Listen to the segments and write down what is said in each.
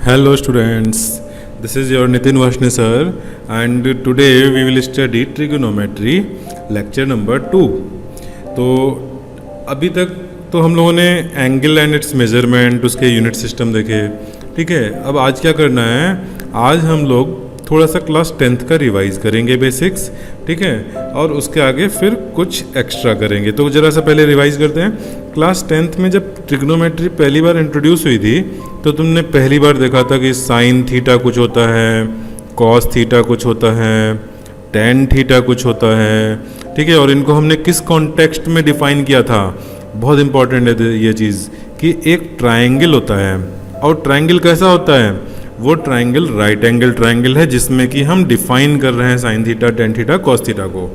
Hello students, this is your Nitin Vashne sir and today we will study trigonometry lecture number 2। तो अभी तक तो हम लोगों ने एंगल एंड इट्स मेजरमेंट उसके यूनिट सिस्टम देखे, ठीक है। अब आज क्या करना है, आज हम लोग थोड़ा सा क्लास 10th का रिवाइज करेंगे बेसिक्स, ठीक है, और उसके आगे फिर कुछ एक्स्ट्रा करेंगे। तो ज़रा सा पहले रिवाइज करते हैं। क्लास 10th में जब ट्रिग्नोमेट्री पहली बार इंट्रोड्यूस हुई थी तो तुमने पहली बार देखा था कि साइन थीटा कुछ होता है, कॉस थीटा कुछ होता है, टेन थीटा कुछ होता है, ठीक है। और इनको हमने किस कॉन्टेक्स्ट में डिफाइन किया था, बहुत इंपॉर्टेंट है ये चीज़, कि एक ट्राइंगल होता है। और ट्राइंगल कैसा होता है, वो ट्राइंगल राइट एंगल ट्राइंगल है जिसमें कि हम डिफाइन कर रहे हैं sign theta, tan theta, cos theta को,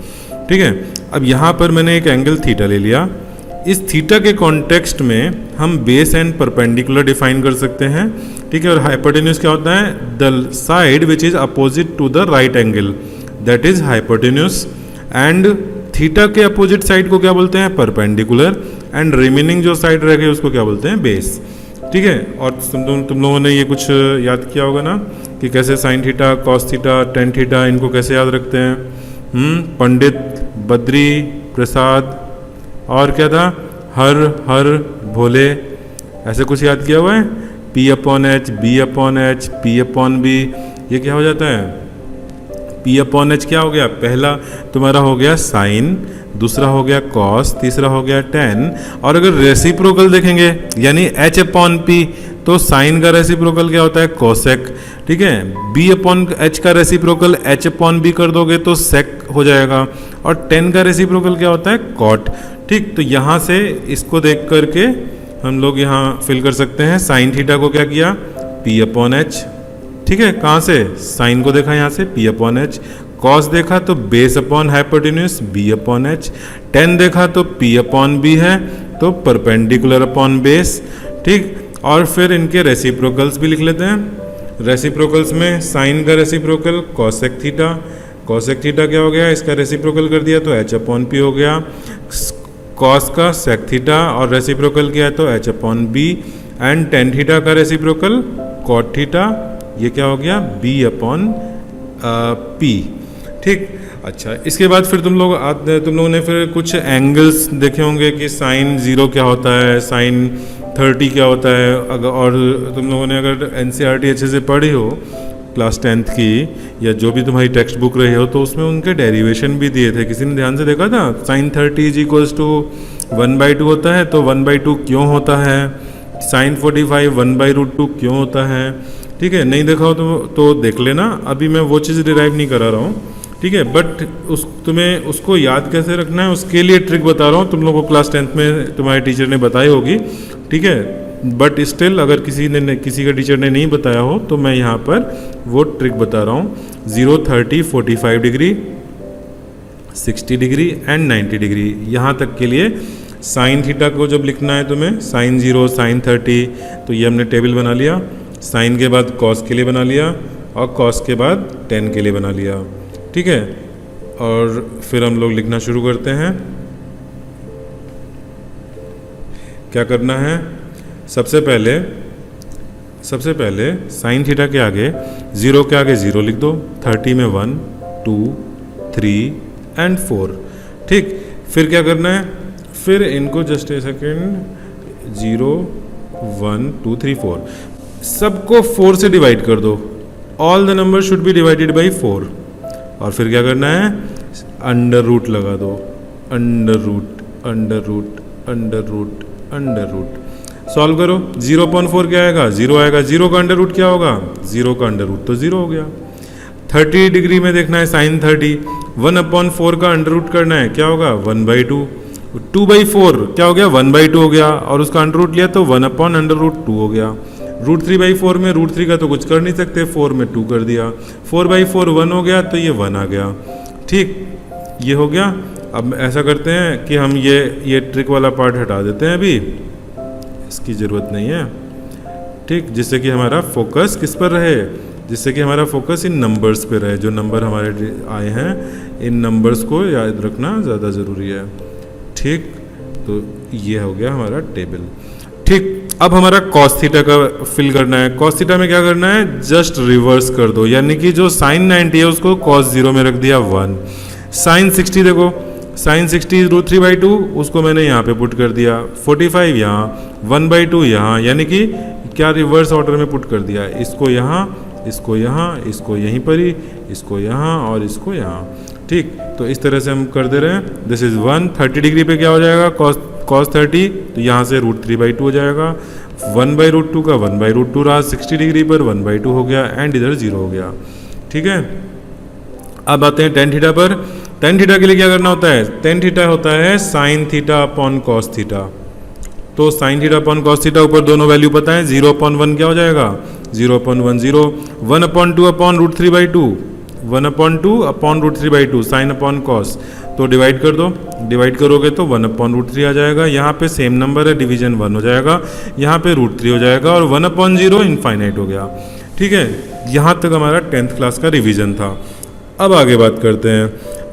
ठीक है। अब यहाँ पर मैंने एक एंगल थीटा ले लिया। इस थीटा के कॉन्टेक्स्ट में हम बेस एंड परपेंडिकुलर डिफाइन कर सकते हैं, ठीक है। और हाइपोटेन्यूज क्या होता है, the side which is opposite to the right angle, that is hypotenuse. And theta के अपोजिट साइड को क्या बोलते हैं, परपेंडिकुलर। एंड रिमेनिंग जो साइड रह गई उसको क्या बोलते हैं, बेस, ठीक है। और तुम लोगों ने ये कुछ याद किया होगा ना कि कैसे sign theta, cos theta, tan theta इनको कैसे याद रखते हैं। पंडित, बद्री प्रसाद और क्या था, हर भोले, ऐसे कुछ याद किया हुआ है। P upon H, B upon H, P upon B, ये क्या हो जाता है, P अपॉन एच क्या हो गया, पहला तुम्हारा हो गया साइन, दूसरा हो गया कॉस, तीसरा हो गया टेन। और अगर रेसिप्रोकल देखेंगे यानी H अपॉन P, तो साइन का रेसिप्रोकल क्या होता है, कोसेक, ठीक है। B अपॉन एच का रेसिप्रोकल H अपॉन बी कर दोगे तो सेक हो जाएगा। और टेन का रेसिप्रोकल क्या होता है, कॉट, ठीक। तो यहाँ से इसको देख करके हम लोग यहाँ फिल कर सकते हैं। साइन थीटा को क्या किया, P अपॉन एच, ठीक है। कहाँ से, साइन को देखा यहाँ से, P अपॉन एच। कॉस देखा तो base upon hypotenuse, B upon H. Ten देखा तो P अपॉन बी है तो परपेंडिकुलर अपॉन बेस, ठीक। और फिर इनके रेसिप्रोकल्स भी लिख लेते हैं। रेसिप्रोकल्स में साइन का reciprocal cosec theta, cosec theta क्या हो गया, इसका रेसिप्रोकल कर दिया तो H अपॉन P हो गया। कॉस का सेक थीटा और रेसिप्रोकल किया तो H upon B. And tan theta का रेसिप्रोकल कॉट थीटा, ये क्या हो गया, B अपॉन P, ठीक। अच्छा, इसके बाद फिर तुम लोगों ने फिर कुछ एंगल्स देखे होंगे कि साइन 0 क्या होता है, साइन 30 क्या होता है। अगर और तुम लोगों ने अगर NCERT अच्छे से पढ़ी हो क्लास 10th की, या जो भी तुम्हारी टेक्स्ट बुक रही हो, तो उसमें उनके डेरिवेशन भी दिए थे। किसी ने ध्यान से देखा था, साइन 30 इज इक्वल्स टू 1/2 होता है, तो 1/2 क्यों होता है। साइन 45 1/√2 क्यों होता है, ठीक है। नहीं देखा हो तो देख लेना, अभी मैं वो चीज़ डिराइव नहीं करा रहा हूँ, ठीक है। बट तुम्हें उसको याद कैसे रखना है उसके लिए ट्रिक बता रहा हूँ। तुम लोगों को क्लास 10th में तुम्हारे टीचर ने बताई होगी, ठीक है। बट स्टिल अगर किसी का टीचर ने नहीं बताया हो तो मैं यहाँ पर वो ट्रिक बता रहा हूँ। 0, 30, 45 डिग्री, 60 डिग्री एंड 90 डिग्री, यहाँ तक के लिए साइन थीटा को जब लिखना है तुम्हें, साइन 0, साइन 30, तो ये हमने टेबल बना लिया। साइन के बाद कॉस के लिए बना लिया और कॉस के बाद टेन के लिए बना लिया, ठीक है। और फिर हम लोग लिखना शुरू करते हैं। क्या करना है, सबसे पहले साइन थीटा के आगे 0 के आगे 0 लिख दो, 30 में 1, 2, 3 एंड 4, ठीक। फिर क्या करना है, फिर इनको जस्ट ए सेकेंड, 0, 1, 2, 3, 4 सबको 4 से डिवाइड कर दो। All the number should be divided by 4। और फिर क्या करना है, अंडर रूट लगा दो, under root, under root, under root, under root. Solve करो, 0/4 क्या आएगा, 0 आएगा। 0 का अंडर रूट क्या होगा, 0 का अंडर रूट तो 0 हो गया। 30 डिग्री में देखना है साइन 30, 1/4 का अंडर रूट करना है, क्या होगा, 1/2। 2/4 क्या हो गया, 1/2 हो गया। और उसका अंडर रूट लिया तो 1/√2 हो गया। √3/4 में √3 का तो कुछ कर नहीं सकते, 4 में 2 कर दिया। 4/4 1 हो गया तो ये 1 आ गया, ठीक, ये हो गया। अब ऐसा करते हैं कि हम ये ट्रिक वाला पार्ट हटा देते हैं, अभी इसकी ज़रूरत नहीं है, ठीक। जिससे कि हमारा फोकस किस पर रहे, जिससे कि हमारा फोकस इन नंबर्स पे रहे। जो नंबर हमारे आए हैं इन नंबर्स को याद रखना ज़्यादा ज़रूरी है, ठीक। तो ये हो गया हमारा टेबल, ठीक। अब हमारा कॉस थीटा का फिल करना है। कॉस थीटा में क्या करना है, जस्ट रिवर्स कर दो, यानी कि जो साइन 90 है उसको कॉस 0 में रख दिया 1। साइन 60 देखो, साइन 60 √3/2 उसको मैंने यहाँ पे पुट कर दिया, 45 यहाँ, 1/2 यहाँ, यानी कि क्या रिवर्स ऑर्डर में पुट कर दिया, इसको यहाँ, इसको यहाँ, इसको यहीं पर ही, इसको यहाँ और इसको यहाँ। ठीक, तो इस तरह से हम कर दे रहे हैं। दिस इज़ 1, 30 डिग्री पे क्या हो जाएगा, कॉस 30, तो यहाँ से √3/2 हो जाएगा, 1/√2 का 1/√2 रहा, 60 डिग्री पर 1/2 हो गया एंड इधर 0 हो गया। ठीक है, अब आते हैं टेन थीटा पर। टेन थीटा के लिए क्या करना होता है, टेन थीटा होता है sine theta upon cos theta. तो sine theta upon cos theta, ऊपर दोनों वैल्यू पता है, 0/1 क्या हो जाएगा, 0/1 0, 1/2 upon √3/2, 1/2 upon √3/2 sine upon cos, तो डिवाइड कर दो, डिवाइड करोगे तो 1/√3 आ जाएगा। यहाँ पे सेम नंबर है, डिवीजन 1 हो जाएगा, यहाँ पे √3 हो जाएगा और 1/0 इनफाइनाइट हो गया। ठीक है, यहाँ तक हमारा 10th क्लास का रिवीजन था। अब आगे बात करते हैं।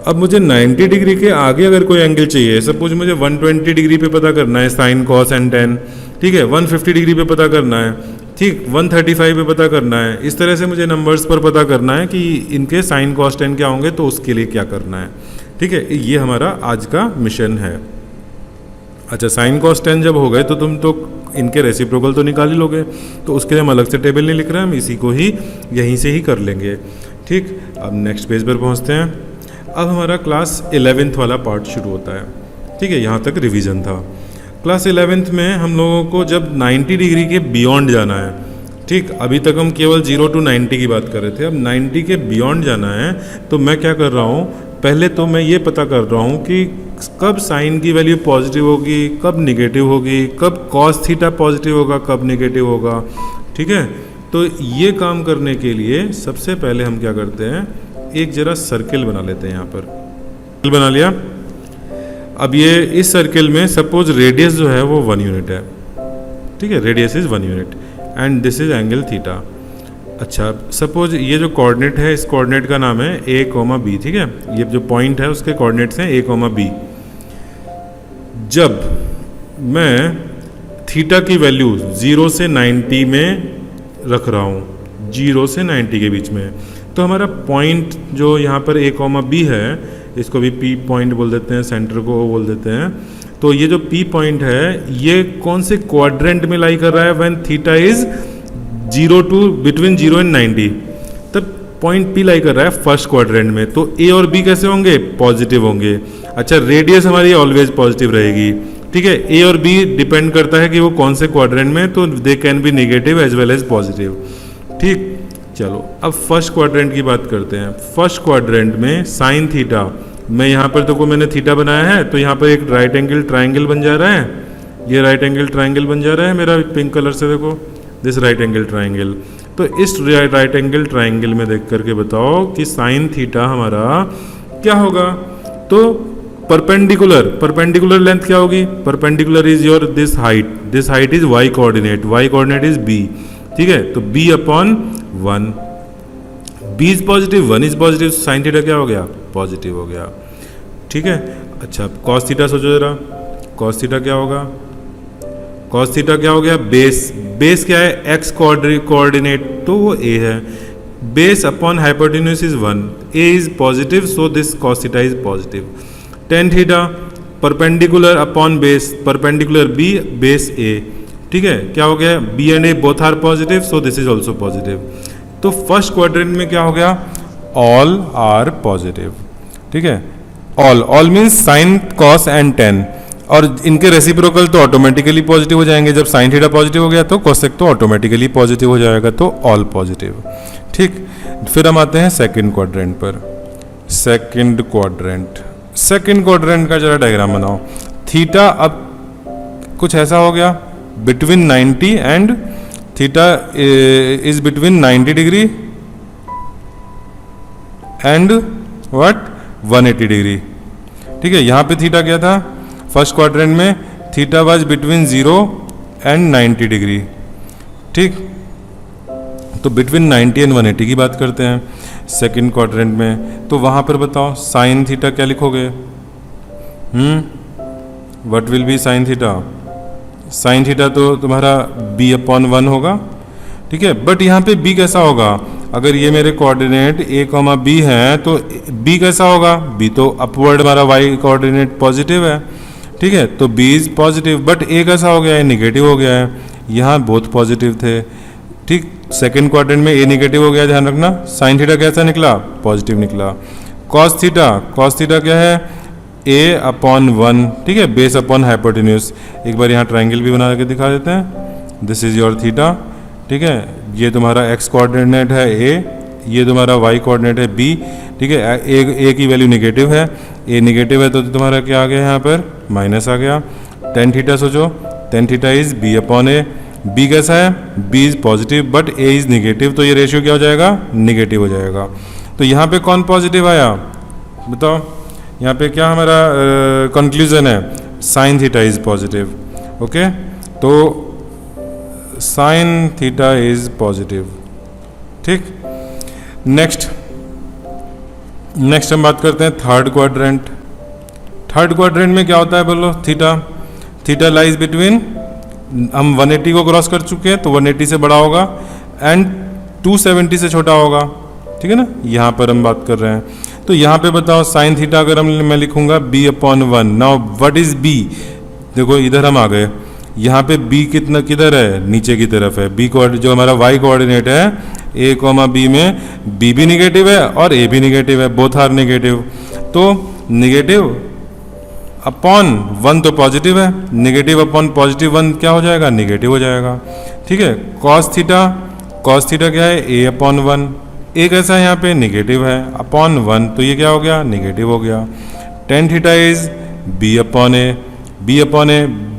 अब मुझे 90 डिग्री के आगे अगर कोई एंगल चाहिए, सपोज मुझे 120 डिग्री पे पता करना है साइन कॉस एंड टेन, ठीक है, 150 डिग्री पे पता करना है, ठीक, 135 पे पता करना है, इस तरह से मुझे नंबर्स पर पता करना है कि इनके साइन कॉस टेन क्या होंगे, तो उसके लिए क्या करना है। ठीक है, ये हमारा आज का मिशन है। अच्छा, साइन कॉस टेन जब हो गए तो तुम तो इनके रेसिप्रोकल तो निकाल ही लोगे, तो उसके लिए हम अलग से टेबल नहीं लिख रहे हैं, हम इसी को ही यहीं से ही कर लेंगे। ठीक, अब नेक्स्ट पेज पर पहुंचते हैं। अब हमारा क्लास 11th वाला पार्ट शुरू होता है। ठीक है, यहाँ तक रिवीजन था। क्लास 11th में हम लोगों को जब 90 डिग्री के बियॉन्ड जाना है, ठीक, अभी तक हम केवल 0 to 90 की बात कर रहे थे, अब 90 के बियॉन्ड जाना है, तो मैं क्या कर रहा हूँ, पहले तो मैं ये पता कर रहा हूँ कि कब साइन की वैल्यू पॉजिटिव होगी, कब निगेटिव होगी, कब कॉस थीटा पॉजिटिव होगा, कब निगेटिव होगा। ठीक है, तो ये काम करने के लिए सबसे पहले हम क्या करते हैं, एक जरा सर्किल बना लेते हैं। यहाँ पर सर्किल बना लिया। अब ये इस सर्किल में सपोज रेडियस जो है वो 1 यूनिट है। ठीक है, radius is 1 unit and this is angle theta. अच्छा, सपोज ये जो कोऑर्डिनेट है, इस कोऑर्डिनेट का नाम है a, b। ठीक है, ये जो पॉइंट है उसके कोऑर्डिनेट्स हैं a, b। जब मैं थीटा की वैल्यू 0 से 90 में रख रहा हूँ, 0 से 90 के बीच में, तो हमारा पॉइंट जो यहाँ पर a, b है, इसको भी P पॉइंट बोल देते हैं, सेंटर को O बोल देते हैं। तो ये जो P पॉइंट है ये कौन से क्वाड्रेंट में लाई कर रहा है, when theta is 0 to between 0 and 90, तब पॉइंट P लाई कर रहा है फर्स्ट क्वाड्रेंट में। तो A और B कैसे होंगे, पॉजिटिव होंगे। अच्छा, रेडियस हमारी ऑलवेज पॉजिटिव रहेगी। ठीक है, A और B डिपेंड करता है कि वो कौन से क्वाड्रेंट में, तो they can be negative as well as positive. ठीक, चलो अब फर्स्ट क्वाड्रेंट की बात करते हैं। फर्स्ट क्वाड्रेंट में साइन थीटा, मैं यहाँ पर तो को मैंने थीटा बनाया है, तो यहाँ पर एक राइट एंगल ट्राइंगल बन जा रहा है, ये राइट एंगल ट्राइंगल बन जा रहा है मेरा पिंक कलर से, देखो दिस राइट एंगल ट्राइंगल। तो इस राइट एंगल ट्राइंगल में देख करके बताओ कि साइन थीटा हमारा क्या होगा। तो परपेंडिकुलर लेंथ क्या होगी, perpendicular is your this height is y coordinate, y coordinate is b। ठीक है, तो b upon 1, b is positive, 1 is positive, sine theta क्या हो गया, पॉजिटिव हो गया। ठीक है, अच्छा कॉस थीटा सोचो जरा, कॉस थीटा क्या होगा, कॉस थीटा क्या हो गया, बेस क्या है, x कोऑर्डिनेट, तो वो a है, base upon hypotenuse is 1, a is positive, so this cos theta is positive. Tan theta perpendicular upon base, perpendicular b, base a। ठीक है, क्या हो गया, b and a both are positive, so this is also positive. तो first quadrant में क्या हो गया, ऑल आर पॉजिटिव। ठीक है, all means sine cos and tan, और इनके रेसिप्रोकल तो ऑटोमेटिकली पॉजिटिव हो जाएंगे। जब साइन थीटा पॉजिटिव हो गया तो कोसेक तो ऑटोमेटिकली पॉजिटिव हो जाएगा, तो ऑल पॉजिटिव। ठीक, फिर हम आते हैं सेकंड क्वाड्रेंट पर। सेकंड क्वाड्रेंट का जरा डायग्राम बनाओ। थीटा अब कुछ ऐसा हो गया, between 90 and theta is between 90 degree and what 180 degree. ठीक है, यहाँ पे थीटा क्या था, फर्स्ट क्वाड्रेंट में theta was between 0 and 90 degree. ठीक, तो बिटवीन 90 एंड 180 की बात करते हैं सेकंड क्वाड्रेंट में। तो वहाँ पर बताओ साइन थीटा क्या लिखोगे, what will be sine theta, sine theta तो तुम्हारा b/1 होगा, ठीक है। बट यहाँ पे b कैसा होगा, अगर ये मेरे कोऑर्डिनेट a, b हैं तो b कैसा होगा, b तो अपवर्ड हमारा y कोऑर्डिनेट पॉजिटिव है, ठीक है, तो b is positive. But a कैसा हो गया है, नेगेटिव हो गया है, यहाँ बहुत पॉजिटिव थे, ठीक। सेकंड क्वाड्रेंट में a नेगेटिव हो गया, ध्यान रखना। साइन थीटा कैसा निकला, पॉजिटिव निकला। कॉस थीटा क्या है, a/1, ठीक है, बेस अपॉन हाइपोटेन्यूज। एक बार यहाँ ट्राइंगल भी बना के दिखा देते हैं। दिस इज योर थीटा, ठीक है, ये तुम्हारा x कोऑर्डिनेट है a, ये तुम्हारा y कोऑर्डिनेट है b, ठीक है। a की वैल्यू नेगेटिव है, a नेगेटिव है तो तुम्हारा क्या आ गया यहाँ पर, माइनस आ गया। टेन थीटा सोचो, tan theta is b/a, b कैसा है, b is positive but a is negative, तो ये रेशियो क्या हो जाएगा, नेगेटिव हो जाएगा। तो यहाँ पे कौन पॉजिटिव आया बताओ, यहाँ पे क्या हमारा कंक्लूजन है, sine theta is positive, okay. तो साइन थीटा इज पॉजिटिव, ठीक। नेक्स्ट हम बात करते हैं थर्ड क्वाड्रेंट। थर्ड क्वाड्रेंट में क्या होता है बोलो, थीटा लाइज बिटवीन, हम 180 को क्रॉस कर चुके हैं तो 180 से बड़ा होगा एंड 270 से छोटा होगा, ठीक है ना। यहाँ पर हम बात कर रहे हैं, तो यहाँ पे बताओ साइन थीटा अगर मैं लिखूंगा b/1, now what is b, देखो इधर हम आ गए, यहाँ पे b किधर है, नीचे की तरफ है। b जो हमारा y कोऑर्डिनेट है a, b में b भी निगेटिव है और a भी निगेटिव है, बोथ आर नेगेटिव। तो नेगेटिव अपॉन 1 तो पॉजिटिव है, नेगेटिव अपॉन पॉजिटिव 1 क्या हो जाएगा, नेगेटिव हो जाएगा, ठीक है। कॉस थीटा क्या है, a/1, a कैसा है यहाँ पे, नेगेटिव है, अपॉन 1 तो ये क्या हो गया, नेगेटिव हो गया। Tan theta is b/a,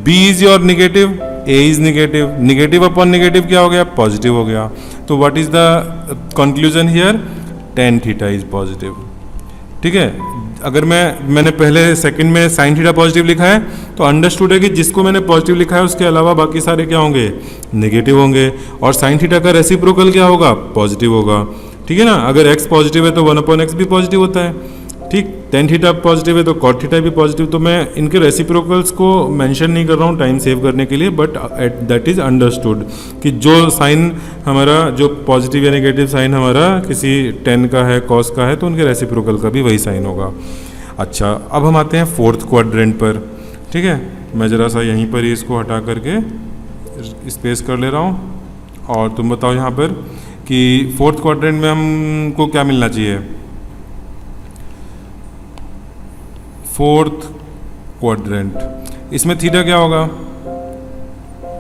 b is your negative, a is negative upon negative क्या हो गया, पॉजिटिव हो गया। तो what is the conclusion here, tan theta is positive, ठीक है। अगर मैंने पहले सेकंड में साइन थीटा पॉजिटिव लिखा है तो अंडरस्टूड है कि जिसको मैंने पॉजिटिव लिखा है उसके अलावा बाकी सारे क्या होंगे, नेगेटिव होंगे, और साइन थीटा का रेसिप्रोकल क्या होगा, पॉजिटिव होगा, ठीक है ना। अगर x पॉजिटिव है तो 1/x भी पॉजिटिव होता है, ठीक। टेन थीटा पॉजिटिव है तो कॉट थीटा भी पॉजिटिव। तो मैं इनके रेसिप्रोकल्स को मेंशन नहीं कर रहा हूँ टाइम सेव करने के लिए, बट दैट इज अंडरस्टूड कि जो साइन हमारा, जो पॉजिटिव या नेगेटिव साइन हमारा किसी टेन का है, कॉस का है, तो उनके रेसिप्रोकल का भी वही साइन होगा। अच्छा, अब हम आते हैं फोर्थ क्वाड्रेंट पर, ठीक है। मैं ज़रा सा यहीं पर ही इसको हटा करके स्पेस कर ले रहा हूँ, और तुम बताओ यहाँ पर कि फोर्थ क्वाड्रेंट में हमको क्या मिलना चाहिए। फोर्थ क्वाड्रेंट, इसमें थीटा क्या होगा,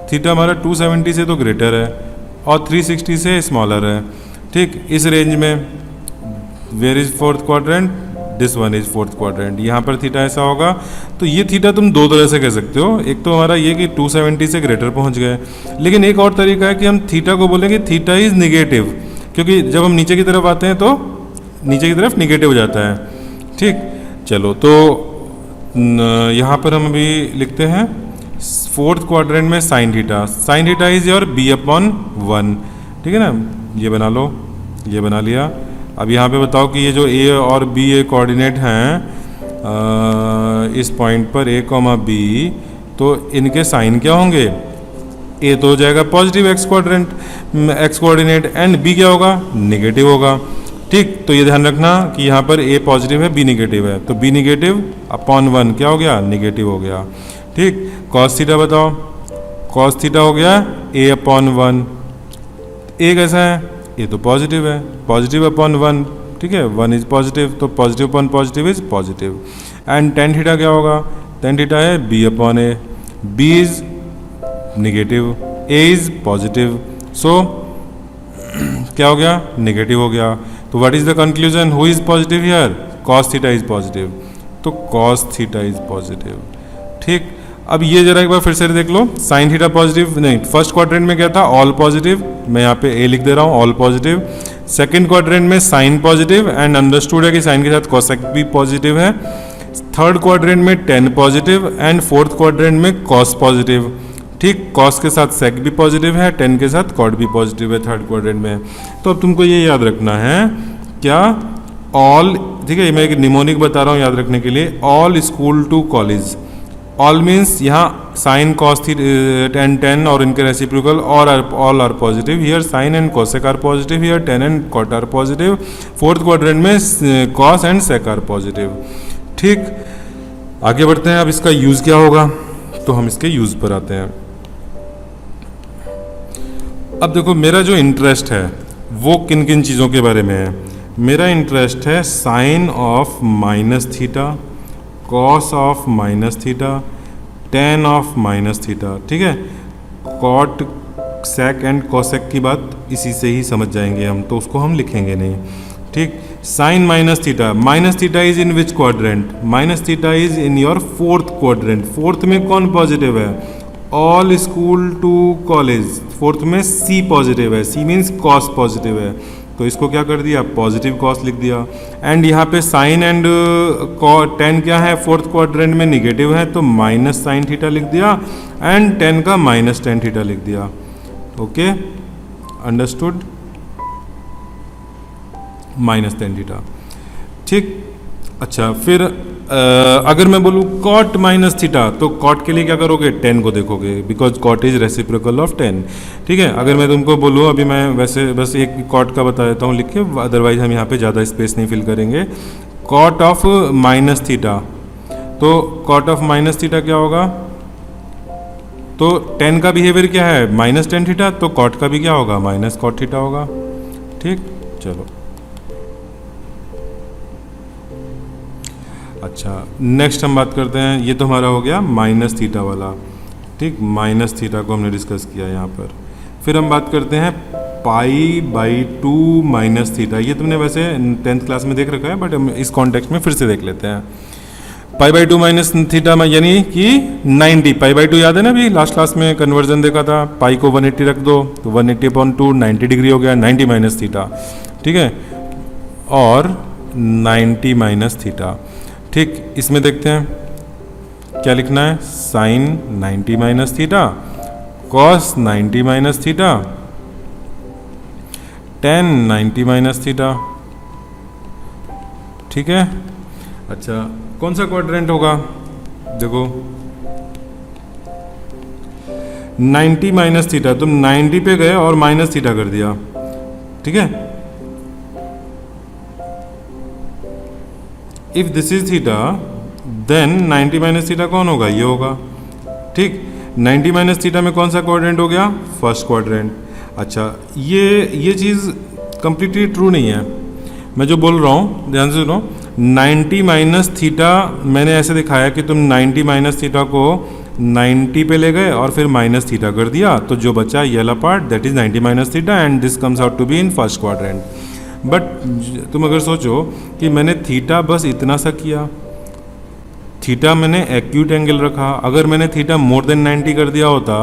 थीटा हमारा 270 से तो ग्रेटर है और 360 से स्मॉलर है, ठीक। इस रेंज में where is fourth quadrant, this one is fourth quadrant. यहाँ पर थीटा ऐसा होगा, तो ये थीटा तुम दो तरह से कह सकते हो। एक तो हमारा ये कि 270 से ग्रेटर पहुँच गए, लेकिन एक और तरीका है कि हम थीटा को बोलेंगे थीटा इज निगेटिव, क्योंकि जब हम नीचे की तरफ आते हैं तो नीचे की तरफ निगेटिव हो जाता है, ठीक। चलो, तो यहाँ पर हम अभी लिखते हैं फोर्थ क्वाड्रेंट में sine theta is your b/1, ठीक है ना। ये बना लो, ये बना लिया। अब यहाँ पे बताओ कि ये जो a और b कोऑर्डिनेट हैं इस पॉइंट पर a, b, तो इनके साइन क्या होंगे, a तो हो जाएगा positive x coordinate and b क्या होगा, नेगेटिव होगा, ठीक। तो ये ध्यान रखना कि यहाँ पर a पॉजिटिव है, b नेगेटिव है, तो b नेगेटिव अपॉन 1 क्या हो गया, नेगेटिव हो गया, ठीक। कॉस थीटा बताओ, कॉस थीटा हो गया a/1, a कैसा है, a तो पॉजिटिव है, पॉजिटिव अपॉन 1, ठीक है, 1 इज पॉजिटिव, तो positive upon positive is positive. And tan theta क्या होगा, टेन थीटा है b/a, b is negative, a is positive, so क्या हो गया, नेगेटिव हो गया। तो what is the conclusion, who is positive here, cos theta is positive, तो कॉस थीटा इज पॉजिटिव, ठीक। अब ये जरा एक बार फिर से देख लो, साइन थीटा पॉजिटिव नहीं, फर्स्ट क्वाड्रेंट में क्या था, ऑल पॉजिटिव, मैं यहाँ पे ए लिख दे रहा हूँ, ऑल पॉजिटिव। सेकंड क्वाड्रेंट में साइन पॉजिटिव एंड अंडरस्टूड है कि साइन के साथ कोसेक भी पॉजिटिव है। थर्ड क्वाड्रेंट में ten positive and fourth quadrant में कॉस पॉजिटिव, ठीक। कॉस के साथ सेक भी पॉजिटिव है, टेन के साथ कॉट भी पॉजिटिव है थर्ड क्वाड्रेंट में। तो अब तुमको ये याद रखना है क्या, ऑल, ठीक है, मैं एक निमोनिक बता रहा हूँ याद रखने के लिए, all school to college. All means यहाँ साइन कॉस टेन टेन और इनके रेसिप्रोकल और all are positive, here sine and cosec are positive, here tan and cot are positive, fourth quadrant में cos and sec are positive. ठीक, आगे बढ़ते हैं। अब इसका यूज क्या होगा, तो हम इसके यूज पर आते हैं। अब देखो मेरा जो इंटरेस्ट है वो किन किन चीज़ों के बारे में है। मेरा इंटरेस्ट है sine of minus theta, cos of minus theta, tan of minus theta. ठीक है, कॉट सेक एंड कोसेक की बात इसी से ही समझ जाएंगे हम, तो उसको हम लिखेंगे नहीं। ठीक, sine minus theta is in which quadrant, minus theta is in your fourth quadrant. Fourth में कौन पॉजिटिव है, all school to college, fourth में सी पॉजिटिव है, सी मीन्स कॉस पॉजिटिव है, तो इसको क्या कर दिया, पॉजिटिव कॉस लिख दिया। एंड यहाँ पे साइन एंड टेन क्या है, फोर्थ क्वाड्रेंट में निगेटिव है, तो माइनस साइन थीटा लिख दिया एंड टेन का माइनस टेन थीटा लिख दिया। Okay, understood, minus tan theta. ठीक, अच्छा फिर अगर मैं बोलूँ कॉट माइनस थीटा, तो कॉट के लिए क्या करोगे, टेन को देखोगे, because cot is reciprocal of tan. ठीक है, अगर मैं तुमको बोलूँ, अभी मैं वैसे बस एक कॉट का बता देता हूँ लिख के, अदरवाइज हम यहाँ पे ज़्यादा स्पेस नहीं फिल करेंगे। कॉट ऑफ माइनस थीटा, तो कॉट ऑफ माइनस थीटा क्या होगा, तो टेन का बिहेवियर क्या है, माइनस टेन थीटा, तो कॉट का भी क्या होगा, माइनस कॉट थीटा होगा। ठीक, चलो अच्छा नेक्स्ट हम बात करते हैं। ये तो हमारा हो गया माइनस थीटा वाला। ठीक, माइनस थीटा को हमने डिस्कस किया यहाँ पर। फिर हम बात करते हैं pi by two minus theta. ये तुमने वैसे 10th क्लास में देख रखा है, बट हम इस कॉन्टेक्स्ट में फिर से देख लेते हैं। Pi by two minus theta में यानी कि 90, पाई बाई टू याद है ना, अभी लास्ट क्लास में कन्वर्जन देखा था। पाई को 180 रख दो तो 180/2 90 डिग्री हो गया, 90 माइनस थीटा। ठीक है, और 90 माइनस थीटा। ठीक, इसमें देखते हैं क्या लिखना है, sine 90 minus theta, cos 90 minus theta, tan 90 minus theta. ठीक है, अच्छा कौन सा क्वाड्रेंट होगा, देखो 90 माइनस थीटा, तुम 90 पे गए और माइनस थीटा कर दिया। ठीक है, if this is theta then 90 minus theta कौन होगा, ये होगा। ठीक, 90 माइनस थीटा में कौन सा क्वाड्रेंट हो गया, फर्स्ट क्वाड्रेंट। अच्छा ये चीज़ कंप्लीटली ट्रू नहीं है, मैं जो बोल रहा हूँ ध्यान से सुनो। 90 माइनस थीटा मैंने ऐसे दिखाया कि तुम 90 माइनस थीटा को 90 पे ले गए और फिर माइनस थीटा कर दिया, तो जो बचा ये वाला part that is 90 minus theta and this comes out to be in first quadrant. But तुम अगर सोचो कि मैंने थीटा बस इतना सा किया, थीटा मैंने एक्यूट एंगल रखा, अगर मैंने थीटा मोर देन 90 कर दिया होता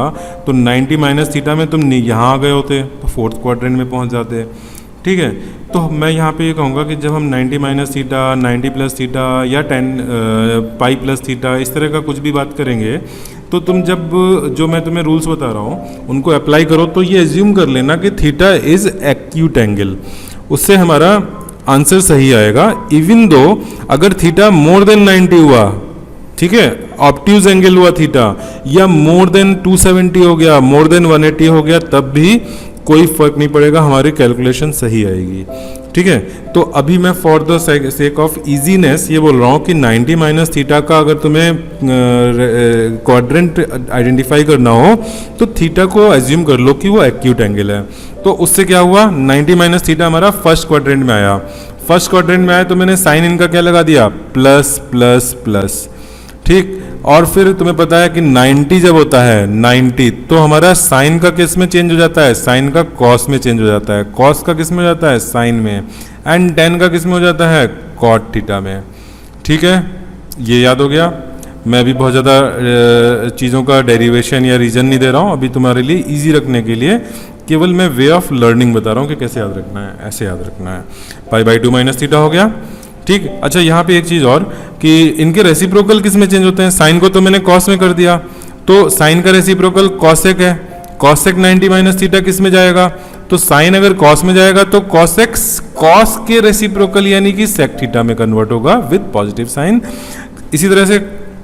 तो 90 माइनस थीटा में तुम यहाँ आ गए होते तो फोर्थ क्वाड्रेंट में पहुँच जाते। ठीक है, तो मैं यहाँ पे ये कहूँगा कि जब हम 90 माइनस थीटा, 90 प्लस थीटा या 10 पाई प्लस थीटा इस तरह का कुछ भी बात करेंगे, तो तुम जब जो मैं तुम्हें रूल्स बता रहा हूँ उनको अप्लाई करो, तो ये एज्यूम कर लेना कि थीटा इज़ एक्यूट एंगल, उससे हमारा आंसर सही आएगा। इवन दो अगर थीटा मोर देन 90 हुआ, ठीक है, ऑब्ट्यूज एंगल हुआ थीटा, या मोर देन 270 हो गया, मोर देन 180 हो गया, तब भी कोई फर्क नहीं पड़ेगा, हमारी कैलकुलेशन सही आएगी। ठीक है, तो अभी मैं for the sake of easiness ये बोल रहा हूँ कि 90 माइनस थीटा का अगर तुम्हें क्वाड्रेंट आइडेंटिफाई करना हो तो थीटा को एज्यूम कर लो कि वो एक्यूट एंगल है। तो उससे क्या हुआ, 90 माइनस थीटा हमारा फर्स्ट क्वाड्रेंट में आया। फर्स्ट क्वाड्रेंट में आया तो मैंने साइन इनका क्या लगा दिया, प्लस प्लस प्लस। ठीक, और फिर तुम्हें पता है कि 90 जब होता है 90 तो हमारा साइन का किस में चेंज हो जाता है, साइन का कॉस में चेंज हो जाता है, कॉस का किस में हो जाता है, साइन में, एंड टेन का किस में हो जाता है, कॉट थीटा में। ठीक है, ये याद हो गया। मैं अभी बहुत ज़्यादा चीज़ों का डेरिवेशन या रीजन नहीं दे रहा हूँ, अभी तुम्हारे लिए ईजी रखने के लिए केवल मैं वे ऑफ लर्निंग बता रहा हूँ कि कैसे याद रखना है, ऐसे याद रखना है। पाई बाई 2 माइनस थीटा हो गया। ठीक, अच्छा यहाँ पे एक चीज़ और कि इनके रेसिप्रोकल किस में चेंज होते हैं, साइन को तो मैंने कॉस में कर दिया, तो साइन का रेसिप्रोकल कॉसेक है, कॉसेक 90 माइनस थीटा किस में जाएगा, तो साइन अगर कॉस में जाएगा तो कॉसेक कॉस के रेसिप्रोकल यानी कि सेक थीटा में कन्वर्ट होगा विद पॉजिटिव साइन। इसी तरह से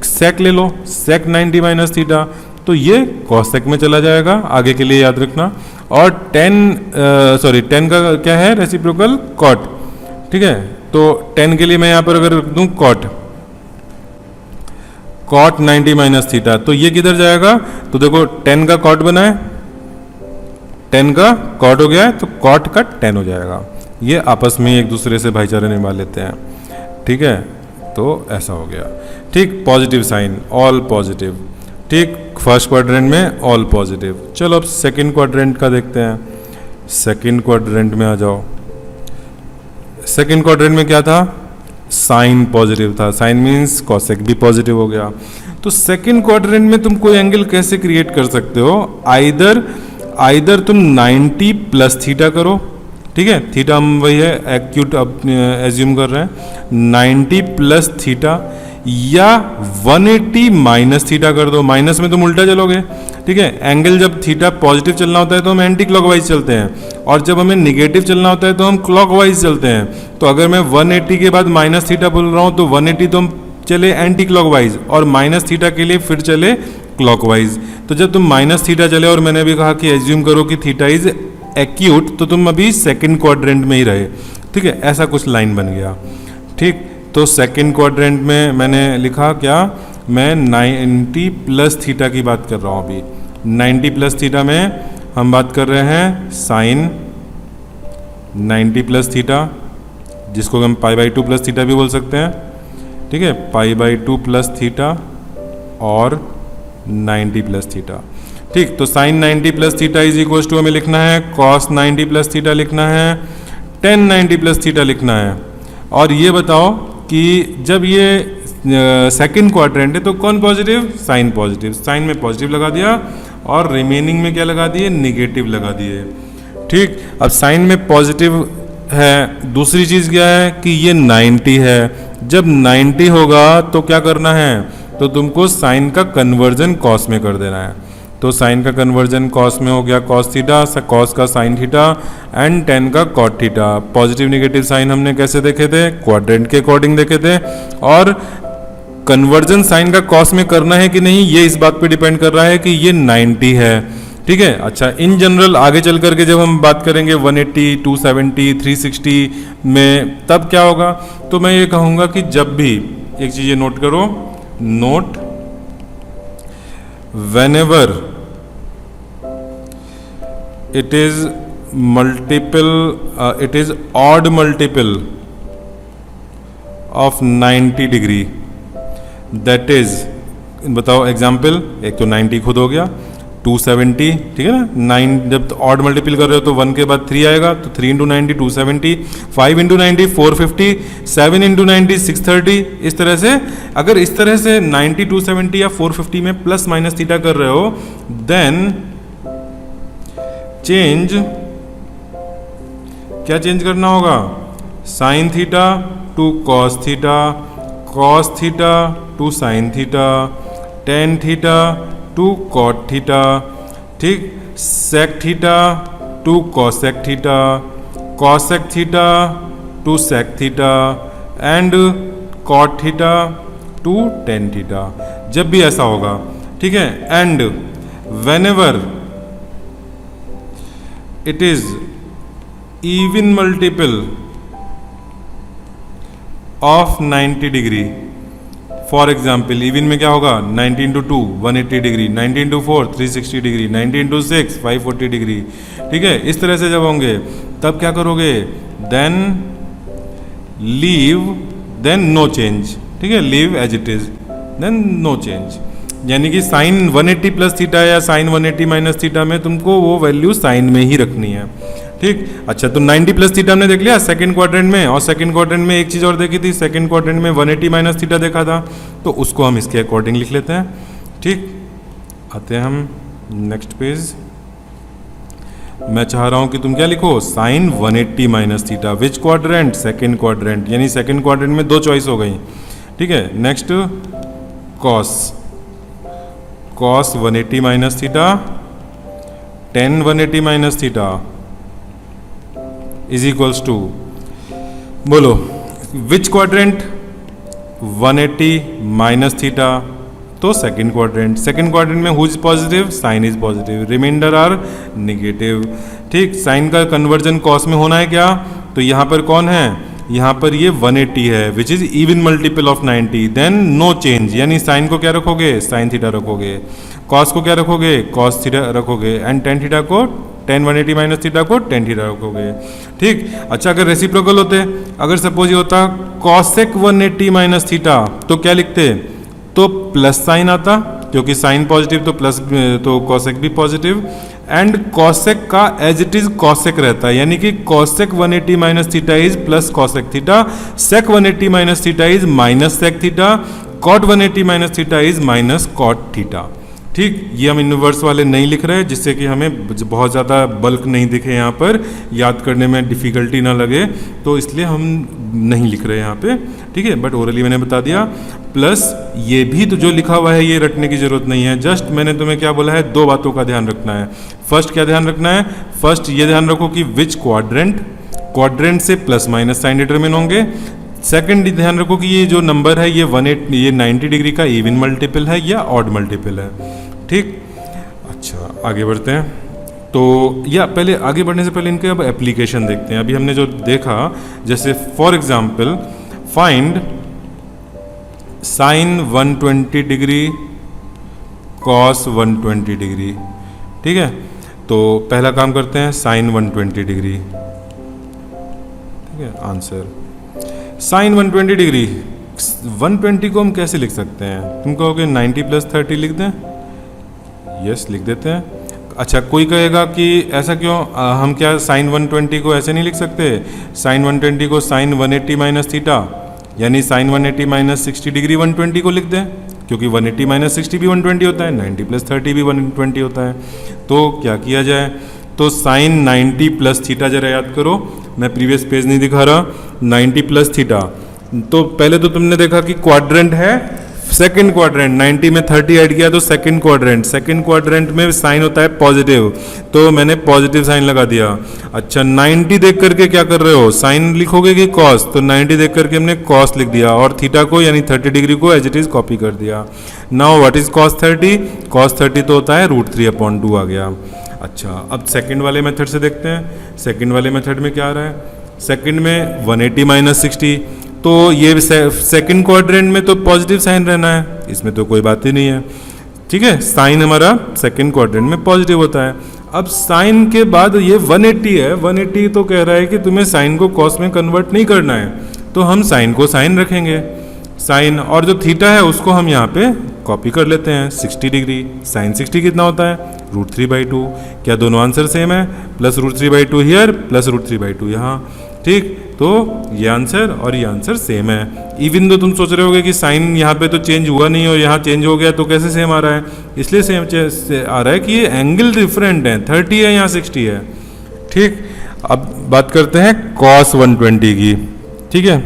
सेक ले लो, सेक 90 माइनस थीटा, तो ये कॉसेक में चला जाएगा, आगे के लिए याद रखना। और 10 का क्या है रेसिप्रोकल, कॉट, ठीक है। तो 10 के लिए मैं यहाँ पर अगर रख दूँ कॉट 90 माइनस थीटा, तो ये किधर जाएगा, तो देखो 10 का कॉट बना है, 10 का कॉट हो गया है, तो कॉट का 10 हो जाएगा। ये आपस में एक दूसरे से भाईचारा निभा लेते हैं, ठीक है। तो ऐसा हो गया, ठीक। पॉजिटिव साइन, ऑल पॉजिटिव, ठीक। फर्स्ट क्वाड्रेंट में ऑल पॉजिटिव। चलो अब सेकंड क्वाड्रेंट का देखते हैं। सेकंड क्वाड्रेंट में आ जाओ। सेकंड क्वाड्रेंट में क्या था, साइन पॉजिटिव था, साइन मीन्स कॉसेक भी पॉजिटिव हो गया। तो सेकंड क्वाड्रेंट में तुम कोई एंगल कैसे क्रिएट कर सकते हो, आइदर तुम 90 प्लस थीटा करो, ठीक है, थीटा हम वही है एक्यूट अब एज्यूम कर रहे हैं, 90 प्लस थीटा, या 180 माइनस थीटा कर दो। माइनस में तुम उल्टा चलोगे, ठीक है। एंगल जब थीटा पॉजिटिव चलना होता है तो हम एंटी क्लॉकवाइज चलते हैं, और जब हमें निगेटिव चलना होता है तो हम क्लॉकवाइज चलते हैं। तो अगर मैं 180 के बाद माइनस थीटा बोल रहा हूँ तो 180 तो हम चले एंटी क्लॉकवाइज, और माइनस थीटा के लिए फिर चले क्लॉकवाइज। तो जब तुम माइनस थीटा चले, और मैंने भी कहा कि एज्यूम करो कि थीटा इज एक्यूट, तो तुम अभी सेकंड क्वाड्रेंट में ही रहे, ठीक है। ऐसा कुछ लाइन बन गया, ठीक। तो सेकंड क्वाड्रेंट में मैंने लिखा क्या, मैं 90 प्लस थीटा की बात कर रहा हूँ अभी। 90 प्लस थीटा में हम बात कर रहे हैं साइन 90 प्लस थीटा, जिसको हम पाई बाई 2 प्लस थीटा भी बोल सकते हैं, ठीक है। पाई बाई 2 प्लस थीटा और 90 प्लस थीटा, ठीक। तो sine 90 plus theta is equal to हमें लिखना है कॉस 90 प्लस थीटा लिखना है, टेन 90 प्लस थीटा लिखना है। और ये बताओ कि जब ये सेकंड क्वाड्रेंट है तो कौन पॉजिटिव, साइन पॉजिटिव, साइन में पॉजिटिव लगा दिया और रिमेनिंग में क्या लगा दिए, निगेटिव लगा दिए, ठीक। अब साइन में पॉजिटिव है, दूसरी चीज़ क्या है कि ये 90 है। जब 90 होगा तो क्या करना है, तो तुमको साइन का कन्वर्जन कॉस में कर देना है। तो साइन का कन्वर्जन कॉस में हो गया कॉस थीटा, कॉस का साइन थीटा एंड 10 का cot theta. Positive negative sign हमने कैसे देखे थे, क्वाड्रेंट के अकॉर्डिंग देखे थे। और कन्वर्जन साइन का कॉस में करना है कि नहीं, ये इस बात पे डिपेंड कर रहा है कि ये 90 है, ठीक है। अच्छा, इन जनरल आगे चल करके जब हम बात करेंगे 180, 270, 360 में, तब क्या होगा, तो मैं ये कहूँगा कि जब भी, एक चीज़ ये नोट करो, note whenever it is multiple it is odd multiple of 90 degree, that is, बताओ एग्जाम्पल, एक तो 90 खुद हो गया, 270, ठीक है ना। 9 जब ऑड मल्टीपल कर रहे हो तो 1 के बाद 3 आएगा, तो 3 इंटू 90 270, 5 इंटू 90 450, 7 इंटू 90 630। इस तरह से, अगर इस तरह से 90 270 या 450 में प्लस माइनस थीटा कर रहे हो, देन चेंज, क्या चेंज करना होगा, sine theta to cos theta, cos theta to sine theta, tan theta to cot theta, ठीक। Sec theta to cosec theta, cosec theta to sec theta and cot theta to tan theta. जब भी ऐसा होगा, ठीक है। And whenever it is even multiple of 90 degree, for example even में क्या होगा, 90 into 2 180 degree, 90 into 4 360 degree, 90 into 6 540 degree, ठीक है। इस तरह से जब होंगे तब क्या करोगे, then leave, then no change, ठीक है, leave as it is, then no change. यानी कि साइन 180 प्लस थीटा या साइन 180 माइनस थीटा में तुमको वो वैल्यू साइन में ही रखनी है, ठीक। अच्छा, तो 90 प्लस थीटा हमने देख लिया सेकंड क्वाड्रेंट में, और सेकंड क्वाड्रेंट में एक चीज़ और देखी थी, सेकंड क्वाड्रेंट में 180 माइनस थीटा देखा था, तो उसको हम इसके अकॉर्डिंग लिख लेते हैं, ठीक। आते हैं हम नेक्स्ट पेज। मैं चाह रहा हूं कि तुम क्या लिखो, sine 180 minus theta, which quadrant, second quadrant, यानी सेकंड क्वाड्रेंट में 2 चॉइस हो गई, ठीक है। Next cos, cos 180 minus theta, tan 180 minus theta is equals to, बोलो विच क्वाड्रेंट, 180 माइनस थीटा, तो सेकंड क्वाड्रेंट में who is positive, sine is positive, reminder are negative. ठीक, साइन का कन्वर्जन कॉस में होना है क्या, तो यहाँ पर कौन है, यहाँ पर ये 180 है which is even multiple of 90, then no change, यानी साइन को क्या रखोगे, साइन थीटा रखोगे, कॉस को क्या रखोगे, कॉस थीटा रखोगे, एंड टेन थीटा को टेन 180 माइनस थीटा को टेन थीटा रखोगे। ठीक, अच्छा अगर रेसिप्रोकल होते, अगर सपोज ये होता कॉसेक 180 माइनस थीटा, तो क्या लिखते, तो प्लस साइन आता, क्योंकि साइन पॉजिटिव तो प्लस, तो कॉसेक भी पॉजिटिव, एंड कॉसेक का एज इट इज कॉसेक रहता है, यानी कि cosec 180 minus theta is plus cosec theta, sec 180 minus theta is minus sec theta, cot 180 minus theta is minus cot theta. ठीक, ये हम इनवर्स वाले नहीं लिख रहे हैं जिससे कि हमें बहुत ज़्यादा बल्क नहीं दिखे यहाँ पर, याद करने में डिफ़िकल्टी ना लगे, तो इसलिए हम नहीं लिख रहे हैं यहाँ पे। ठीक है, बट ओरली मैंने बता दिया। प्लस ये भी तो जो लिखा हुआ है ये रटने की ज़रूरत नहीं है, जस्ट मैंने तुम्हें क्या बोला है, दो बातों का ध्यान रखना है। फर्स्ट क्या ध्यान रखना है, फर्स्ट ये ध्यान रखो कि विच क्वाड्रेंट से प्लस माइनस साइन डिटरमिन होंगे। सेकंड ध्यान रखो कि ये जो नंबर है ये 90 डिग्री का इवन मल्टीपल है या ऑड मल्टीपल है। ठीक, अच्छा आगे बढ़ते हैं। तो या पहले आगे बढ़ने से पहले इनके अब एप्लीकेशन देखते हैं। अभी हमने जो देखा, जैसे for example find sign 120 degree cos 120 degree. ठीक है, तो पहला काम करते हैं साइन 120 डिग्री। ठीक है, आंसर साइन 120 डिग्री, 120 को हम कैसे लिख सकते हैं, तुम कहोगे 90 प्लस 30 लिख दें, यस लिख देते हैं। अच्छा कोई कहेगा कि ऐसा क्यों, हम क्या साइन 120 को ऐसे नहीं लिख सकते, साइन 120 को साइन 180 माइनस थीटा, यानी साइन 180 माइनस 60 डिग्री 120 को लिख दें, क्योंकि 180 माइनस 60 भी 120 होता है, 90 प्लस 30 भी 120 होता है। तो क्या किया जाए, तो साइन 90 प्लस थीटा जरा याद करो, मैं प्रीवियस पेज नहीं दिखा रहा, 90 प्लस थीटा। तो पहले तो तुमने देखा कि क्वाड्रेंट है, सेकंड क्वाड्रेंट 90 में 30 ऐड किया तो सेकंड क्वाड्रेंट में साइन होता है पॉजिटिव, तो मैंने पॉजिटिव साइन लगा दिया। अच्छा 90 देख करके क्या कर रहे हो, साइन लिखोगे कि कॉस, तो 90 देख करके हमने कॉस लिख दिया और थीटा को यानी 30 डिग्री को एज इट इज कॉपी कर दिया। Now what is cos 30, cos 30 तो होता है √3/2 आ गया। अच्छा अब सेकंड वाले मेथड से देखते हैं, सेकंड वाले मेथड में क्या आ रहा है, सेकंड में 180 माइनस 60, तो ये सेकंड क्वाड्रेंट में तो पॉजिटिव साइन रहना है, इसमें तो कोई बात ही नहीं है। ठीक है, साइन हमारा सेकंड क्वाड्रेंट में पॉजिटिव होता है। अब साइन के बाद ये 180 है, 180 तो कह रहा है कि तुम्हें साइन को कॉस में कन्वर्ट नहीं करना है, तो हम साइन को साइन रखेंगे, साइन, और जो थीटा है उसको हम यहाँ पे कॉपी कर लेते हैं 60 डिग्री। साइन 60 कितना होता है, √3/2। क्या दोनों आंसर सेम है, प्लस √3/2 हियर, प्लस √3/2 यहाँ। ठीक, तो ये आंसर और ये आंसर सेम है। इवन तो तुम सोच रहे होगे कि साइन यहाँ पे तो चेंज हुआ नहीं और यहाँ चेंज हो गया, तो कैसे सेम आ रहा है, इसलिए सेम आ रहा है कि ये एंगल डिफरेंट है, 30 है यहाँ 60 है। ठीक, अब बात करते हैं cos 120 की। ठीक है,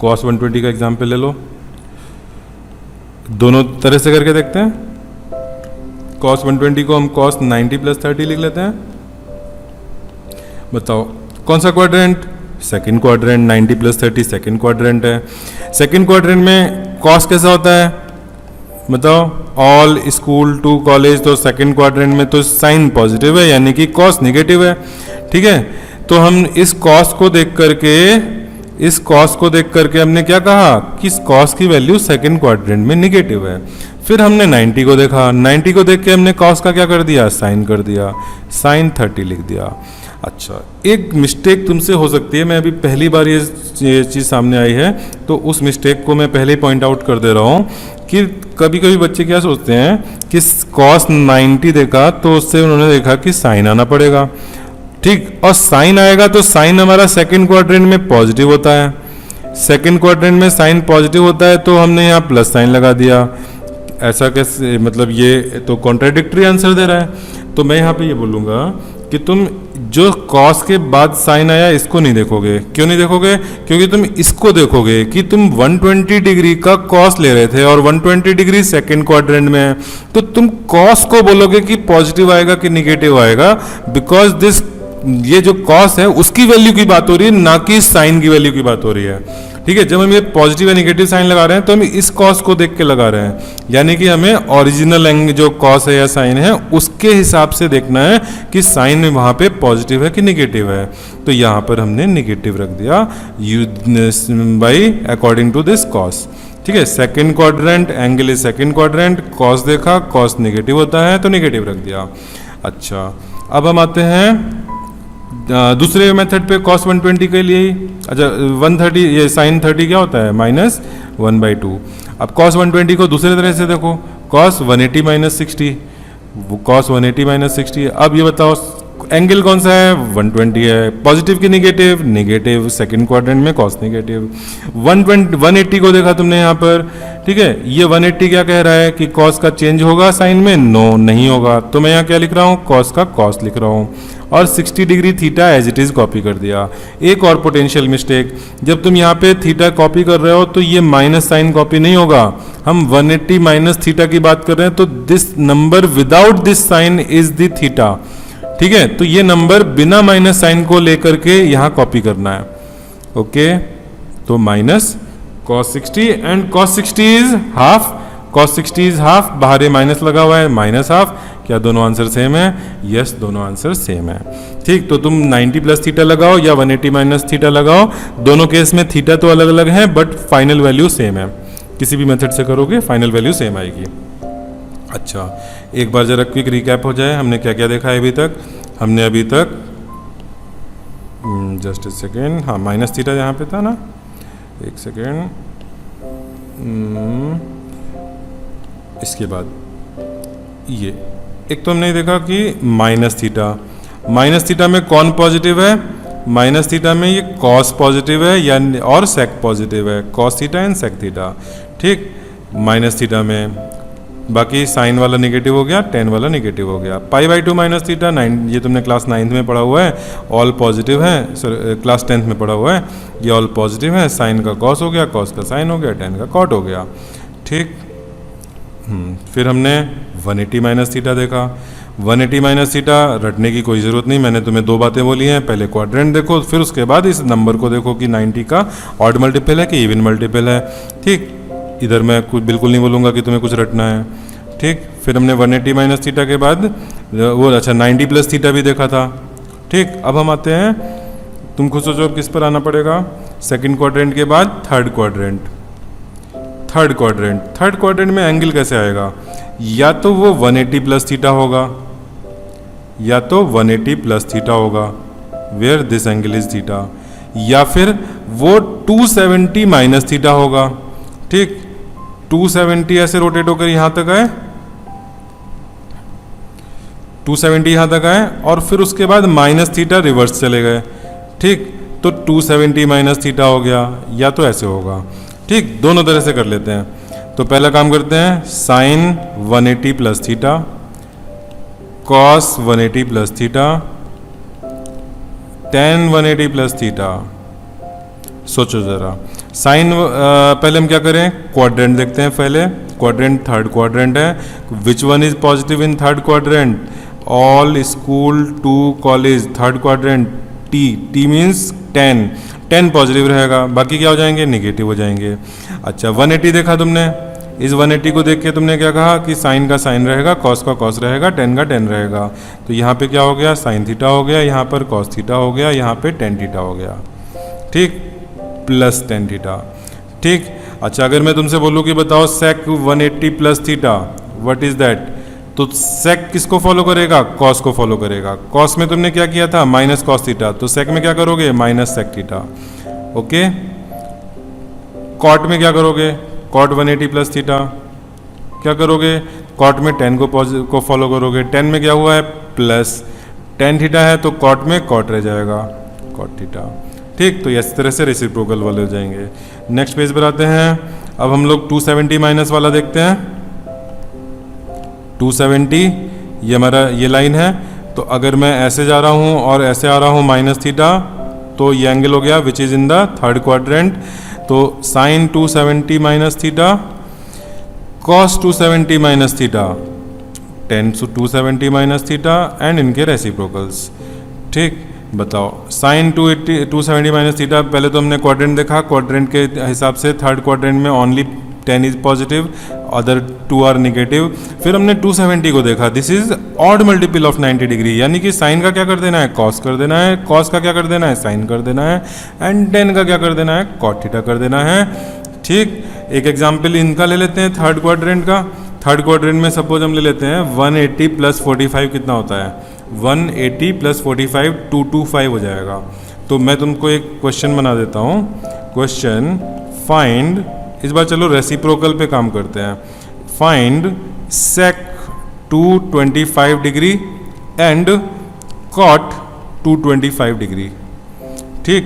cos 120 का एग्जाम्पल ले लो, दोनों तरह से करके देखते हैं। cos 120 को हम cos 90 प्लस 30 लिख लेते हैं। बताओ कौन सा quadrant, second quadrant, 90 plus 30 second quadrant है। सेकंड क्वाड्रेंट में कॉस कैसा होता है, बताओ, ऑल स्कूल टू कॉलेज, तो सेकंड क्वाड्रेंट में तो साइन पॉजिटिव है यानी कि कॉस नेगेटिव है। ठीक है, तो हम इस कॉस को देख करके हमने क्या कहा कि इस कॉस की वैल्यू सेकंड क्वाड्रेंट में नेगेटिव है। फिर हमने 90 को देखा, 90 को देख के हमने कॉस का क्या कर दिया, साइन कर दिया, साइन 30 लिख दिया। अच्छा एक मिस्टेक तुमसे हो सकती है, मैं अभी पहली बार ये चीज़ सामने आई है, तो उस मिस्टेक को मैं पहले ही पॉइंट आउट कर दे रहा हूँ कि कभी कभी बच्चे क्या सोचते हैं कि cos 90 देखा तो उससे उन्होंने देखा कि साइन आना पड़ेगा। ठीक, और साइन आएगा तो साइन हमारा सेकंड क्वाड्रेंट में पॉजिटिव होता है, सेकंड क्वाड्रेंट में साइन पॉजिटिव होता है, तो हमने यहाँ प्लस साइन लगा दिया। ऐसा कैसे, मतलब ये तो कॉन्ट्राडिक्टरी आंसर दे रहा है। तो मैं यहाँ पे ये बोलूँगा कि तुम जो कॉस के बाद साइन आया इसको नहीं देखोगे। क्यों नहीं देखोगे, क्योंकि तुम इसको देखोगे कि तुम 120 डिग्री का कॉस ले रहे थे और 120 डिग्री सेकंड क्वाड्रेंट में है, तो तुम कॉस को बोलोगे कि पॉजिटिव आएगा कि निगेटिव आएगा, बिकॉज दिस, ये जो कॉस है उसकी वैल्यू की बात हो रही है, ना कि साइन की वैल्यू की बात हो रही है। ठीक है, जब हम ये पॉजिटिव या निगेटिव साइन लगा रहे हैं तो हम इस कॉस को देख के लगा रहे हैं, यानी कि हमें ओरिजिनल एंगल जो कॉस है या साइन है उसके हिसाब से देखना है कि साइन में वहाँ पे पॉजिटिव है कि निगेटिव है। तो यहाँ पर हमने निगेटिव रख दिया by according to this cos. ठीक है, second quadrant, angle is second quadrant, cos देखा, कॉस निगेटिव होता है तो निगेटिव रख दिया। अच्छा, अब हम आते हैं दूसरे मेथड पे cos 120 के लिए ही। अच्छा, 130 ये sin 30 क्या होता है, -1/2। अब cos 120 को दूसरे तरह से देखो, cos 180 - 60, cos 180 - 60। अब ये बताओ एंगल कौन सा है, 120 है, पॉजिटिव की निगेटिव, निगेटिव, सेकंड क्वाड्रेंट में cos निगेटिव। 180 को देखा तुमने यहाँ पर, ठीक है, ये 180 क्या कह रहा है कि cos का चेंज होगा साइन में, नो नहीं होगा, तो मैं यहाँ क्या लिख रहा हूँ, cos का cos लिख रहा हूँ, और 60 degree theta as it is copy कर दिया। एक और पोटेंशियल मिस्टेक, जब तुम यहाँ पे थीटा कॉपी कर रहे हो तो ये माइनस साइन कॉपी नहीं होगा, हम 180 माइनस थीटा की बात कर रहे हैं, तो this number without this sine is the theta. ठीक है, तो ये नंबर बिना माइनस साइन को लेकर के यहाँ कॉपी करना है। ओके, तो minus cos 60 and cos 60 is half, cos 60 is half, बाहर ये माइनस लगा हुआ है, माइनस हाफ। क्या दोनों आंसर सेम है? यस, दोनों आंसर सेम है। ठीक, तो तुम 90 प्लस थीटा लगाओ या 180 माइनस थीटा लगाओ, दोनों केस में थीटा तो अलग अलग है बट फाइनल वैल्यू सेम है। किसी भी मेथड से करोगे फाइनल वैल्यू सेम आएगी। अच्छा, एक बार जरा क्विक रिकैप हो जाए, हमने क्या क्या देखा है अभी तक। हमने अभी तक जस्ट ए सेकेंड, हाँ माइनस थीटा यहाँ पे था ना, एक सेकेंड, इसके बाद ये एक तो हमने देखा कि माइनस थीटा में कौन पॉजिटिव है, माइनस थीटा में ये कॉस पॉजिटिव है या और सेक पॉजिटिव है, cos theta and sec theta. ठीक, माइनस थीटा में बाकी साइन वाला निगेटिव हो गया, टेन वाला निगेटिव हो गया। π/2 माइनस थीटा 9, ये तुमने क्लास 9th में पढ़ा हुआ है, ऑल पॉजिटिव है, क्लास 10th में पढ़ा हुआ है, ये ऑल पॉजिटिव है, साइन का कॉस हो गया, कॉस का साइन हो गया, टेन का कॉट हो गया। ठीक, फिर हमने 180 माइनस थीटा देखा। 180 माइनस थीटा रटने की कोई ज़रूरत नहीं, मैंने तुम्हें दो बातें बोली हैं, पहले क्वाड्रेंट देखो, फिर उसके बाद इस नंबर को देखो कि 90 का ऑड मल्टीपल है कि इवन मल्टीपल है। ठीक, इधर मैं कुछ बिल्कुल नहीं बोलूँगा कि तुम्हें कुछ रटना है। ठीक, फिर हमने 180 माइनस थीटा के बाद वो 90 प्लस थीटा भी देखा था। ठीक, अब हम आते हैं, तुम खुद सोचो अब किस पर आना पड़ेगा, सेकेंड क्वाड्रेंट के बाद थर्ड क्वाड्रेंट में एंगल कैसे आएगा, या तो वो 180 प्लस थीटा होगा या तो 180 प्लस थीटा होगा, where this angle is theta, या फिर वो 270 माइनस थीटा होगा। ठीक, 270 ऐसे रोटेट होकर यहां तक आए, 270 यहां तक आए और फिर उसके बाद माइनस थीटा रिवर्स चले गए। ठीक, तो 270 माइनस थीटा हो गया, या तो ऐसे होगा। ठीक, दोनों तरह से कर लेते हैं। तो पहला काम करते हैं, sine 180 plus theta, cos 180 plus theta, tan 180 plus theta. सोचो जरा, साइन पहले हम क्या करें, क्वाड्रेंट देखते हैं पहले। क्वाड्रेंट थर्ड क्वाड्रेंट है, which one is positive in third quadrant, all school to college, third quadrant, T means 10 positive रहेगा, बाकी क्या हो जाएंगे, निगेटिव हो जाएंगे। अच्छा, 180 देखा तुमने, इस 180 को देख के तुमने क्या कहा कि साइन का साइन रहेगा, कॉस का कॉस रहेगा, टेन का टेन रहेगा। तो यहाँ पे क्या हो गया, साइन थीटा हो गया, यहाँ पर कॉस थीटा हो गया, यहाँ पे टेन थीटा हो गया। ठीक, प्लस टेन थीटा। ठीक, अच्छा अगर मैं तुमसे बोलूँ कि बताओ सेक 180 plus theta, what is that, तो सेक किसको फॉलो करेगा, कॉस को फॉलो करेगा। कॉस में तुमने क्या किया था, माइनस कॉस थीटा, तो सेक में क्या करोगे, minus sec theta. Okay, cot में क्या करोगे, कॉट 180 प्लस थीटा, क्या करोगे, कॉट में 10 को फॉलो करोगे। 10 में क्या हुआ है, प्लस 10 थीटा है, तो कॉट में कॉट रह जाएगा, कॉट थीटा। ठीक, तो इस तरह से रेसिप्रोकल वाले हो जाएंगे। नेक्स्ट पेज पर आते हैं, अब हम लोग 270 माइनस वाला देखते हैं। 270 ये हमारा ये लाइन है, तो अगर मैं ऐसे जा रहा हूँ और ऐसे आ रहा हूँ माइनस थीटा, तो ये एंगल हो गया which is in the third quadrant. तो sine 270 minus theta, cos 270 minus theta, tan 270 minus theta and इनके रेसिप्रोकल्स। ठीक, बताओ साइन 270 माइनस थीटा। पहले तो हमने क्वाड्रेंट देखा, क्वाड्रेंट के हिसाब से थर्ड क्वाड्रेंट में only 10 is positive, other 2 are negative. फिर हमने 270 को देखा, this is odd multiple of 90 degree, यानी कि साइन का क्या कर देना है, कॉस कर देना है, कॉस का क्या कर देना है, साइन कर देना है, एंड 10 का क्या कर देना है, कॉट थीटा कर देना है। ठीक, एक एग्जाम्पल इनका ले लेते हैं थर्ड क्वाड्रेंट का। थर्ड क्वाड्रेंट में सपोज हम ले लेते हैं 180 प्लस 45 कितना होता है, 180 प्लस 45 225 हो जाएगा। तो मैं तुमको एक क्वेश्चन बना देता हूँ, क्वेश्चन फाइंड, इस बार चलो रेसिप्रोकल पे काम करते हैं। Find sec 225 degree and cot 225 degree. ठीक,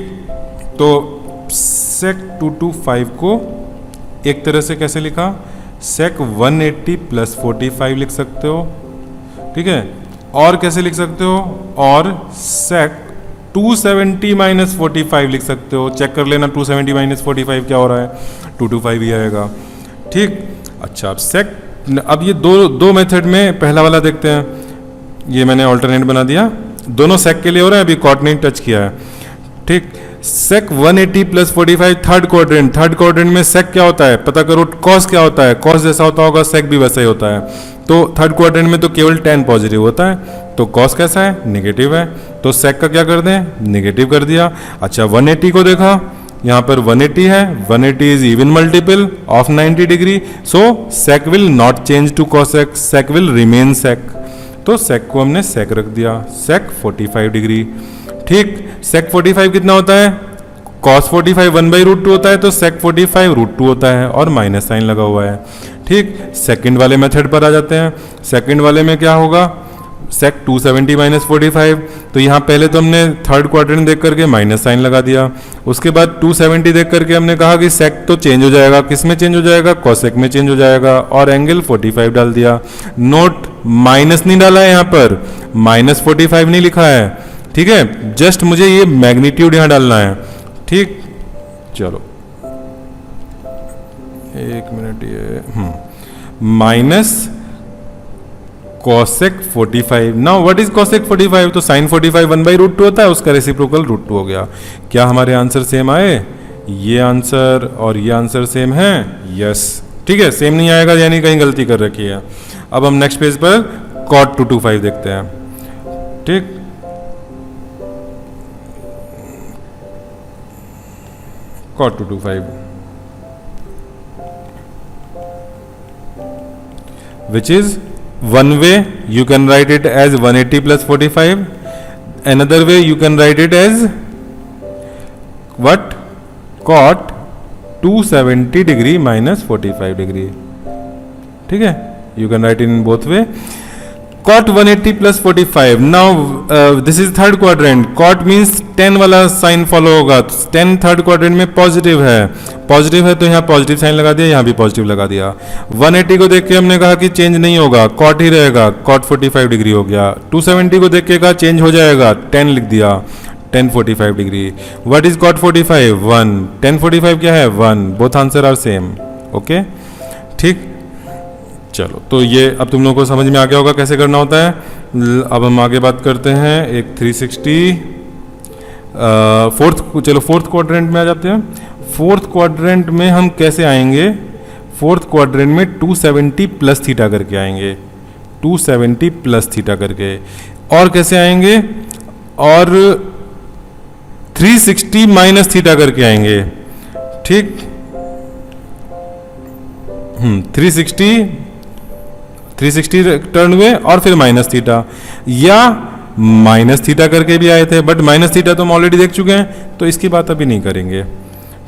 तो सेक 225 को एक तरह से कैसे लिखा, सेक 180 प्लस 45 लिख सकते हो। ठीक है, और कैसे लिख सकते हो, और सेक 270 माइनस 45 लिख सकते हो। चेक कर लेना 270 माइनस 45 क्या हो रहा है, 225 ही आएगा। ठीक, अच्छा अब सेक, अब ये दो मेथड में पहला वाला देखते हैं, ये मैंने ऑल्टरनेट बना दिया, दोनों सेक के लिए हो रहा है, अभी कॉट ने टच किया है। ठीक, सेक 180 plus 45 third quadrant, third quadrant में सेक क्या होता है पता करो, कॉस क्या होता है, कॉस जैसा होता होगा सेक भी वैसा ही होता है। तो थर्ड क्वाड्रेंट में तो केवल 10 पॉजिटिव होता है, तो कॉस कैसा है, नेगेटिव है, तो सेक का क्या कर दें, नेगेटिव कर दिया। अच्छा 180 को देखा, यहाँ पर 180 है, 180 is even multiple of 90 degree, so sec will not change to cosec, sec will remain sec. तो सेक को हमने सेक रख दिया, सेक 45 डिग्री। ठीक, सेक 45 कितना होता है, कॉस 45 1/√2 होता है, तो सेक 45 √2 होता है और माइनस साइन लगा हुआ है। ठीक, सेकंड वाले मेथड पर आ जाते हैं। सेकंड वाले में क्या होगा, सेक 270 माइनस 45, तो यहाँ पहले तो हमने थर्ड क्वाड्रेंट देख करके माइनस साइन लगा दिया, उसके बाद 270 देख करके हमने कहा कि सेक तो चेंज हो जाएगा, किस में चेंज हो जाएगा, कॉसेक में चेंज हो जाएगा, और एंगल 45 डाल दिया। नोट माइनस नहीं डाला है, यहाँ पर माइनस 45 नहीं लिखा है। ठीक है, जस्ट मुझे ये मैग्नीट्यूड यहाँ डालना है। ठीक, चलो एक मिनट, ये minus cosec 45। Now what is cosec 45, तो साइन 45 1/√2 होता है, उसका रेसिप्रोकल √2 हो गया। क्या हमारे आंसर सेम आए, ये आंसर और ये आंसर सेम है, यस। ठीक है, सेम नहीं आएगा यानी कहीं गलती कर रखी है। अब हम नेक्स्ट पेज पर कॉट 225 देखते हैं। ठीक, cot 225, which is one way you can write it as 180 plus 45, another way you can write it as what, cot 270 degree minus 45 degree. ठीक है, you can write it in both way. Cot 180 plus 45. Now this is third quadrant. Cot means 10 वाला sign follow होगा, 10 third quadrant में positive है, positive है तो यहाँ positive sign लगा दिया, यहाँ भी पॉजिटिव लगा दिया। 180 को देख के हमने कहा कि चेंज नहीं होगा, कॉट ही रहेगा, कॉट 45 डिग्री हो गया। 270 को देख के कहा चेंज हो जाएगा, 10 लिख दिया, 10 45 डिग्री। व्हाट इज कॉट 45, 1, 10 45 क्या है, 1, both answer are same. Okay, ठीक, चलो तो ये अब तुम लोगों को समझ में आ गया होगा कैसे करना होता है। अब हम आगे बात करते हैं एक 360 फोर्थ क्वाड्रेंट में आ जाते हैं। फोर्थ क्वाड्रेंट में हम कैसे आएंगे, फोर्थ क्वाड्रेंट में 270 प्लस थीटा करके आएंगे, 270 प्लस थीटा करके। और कैसे आएंगे, और 360 माइनस थीटा करके आएंगे। ठीक, 360 टर्न हुए और फिर माइनस थीटा, या माइनस थीटा करके भी आए थे, बट माइनस थीटा तो हम ऑलरेडी देख चुके हैं तो इसकी बात अभी नहीं करेंगे।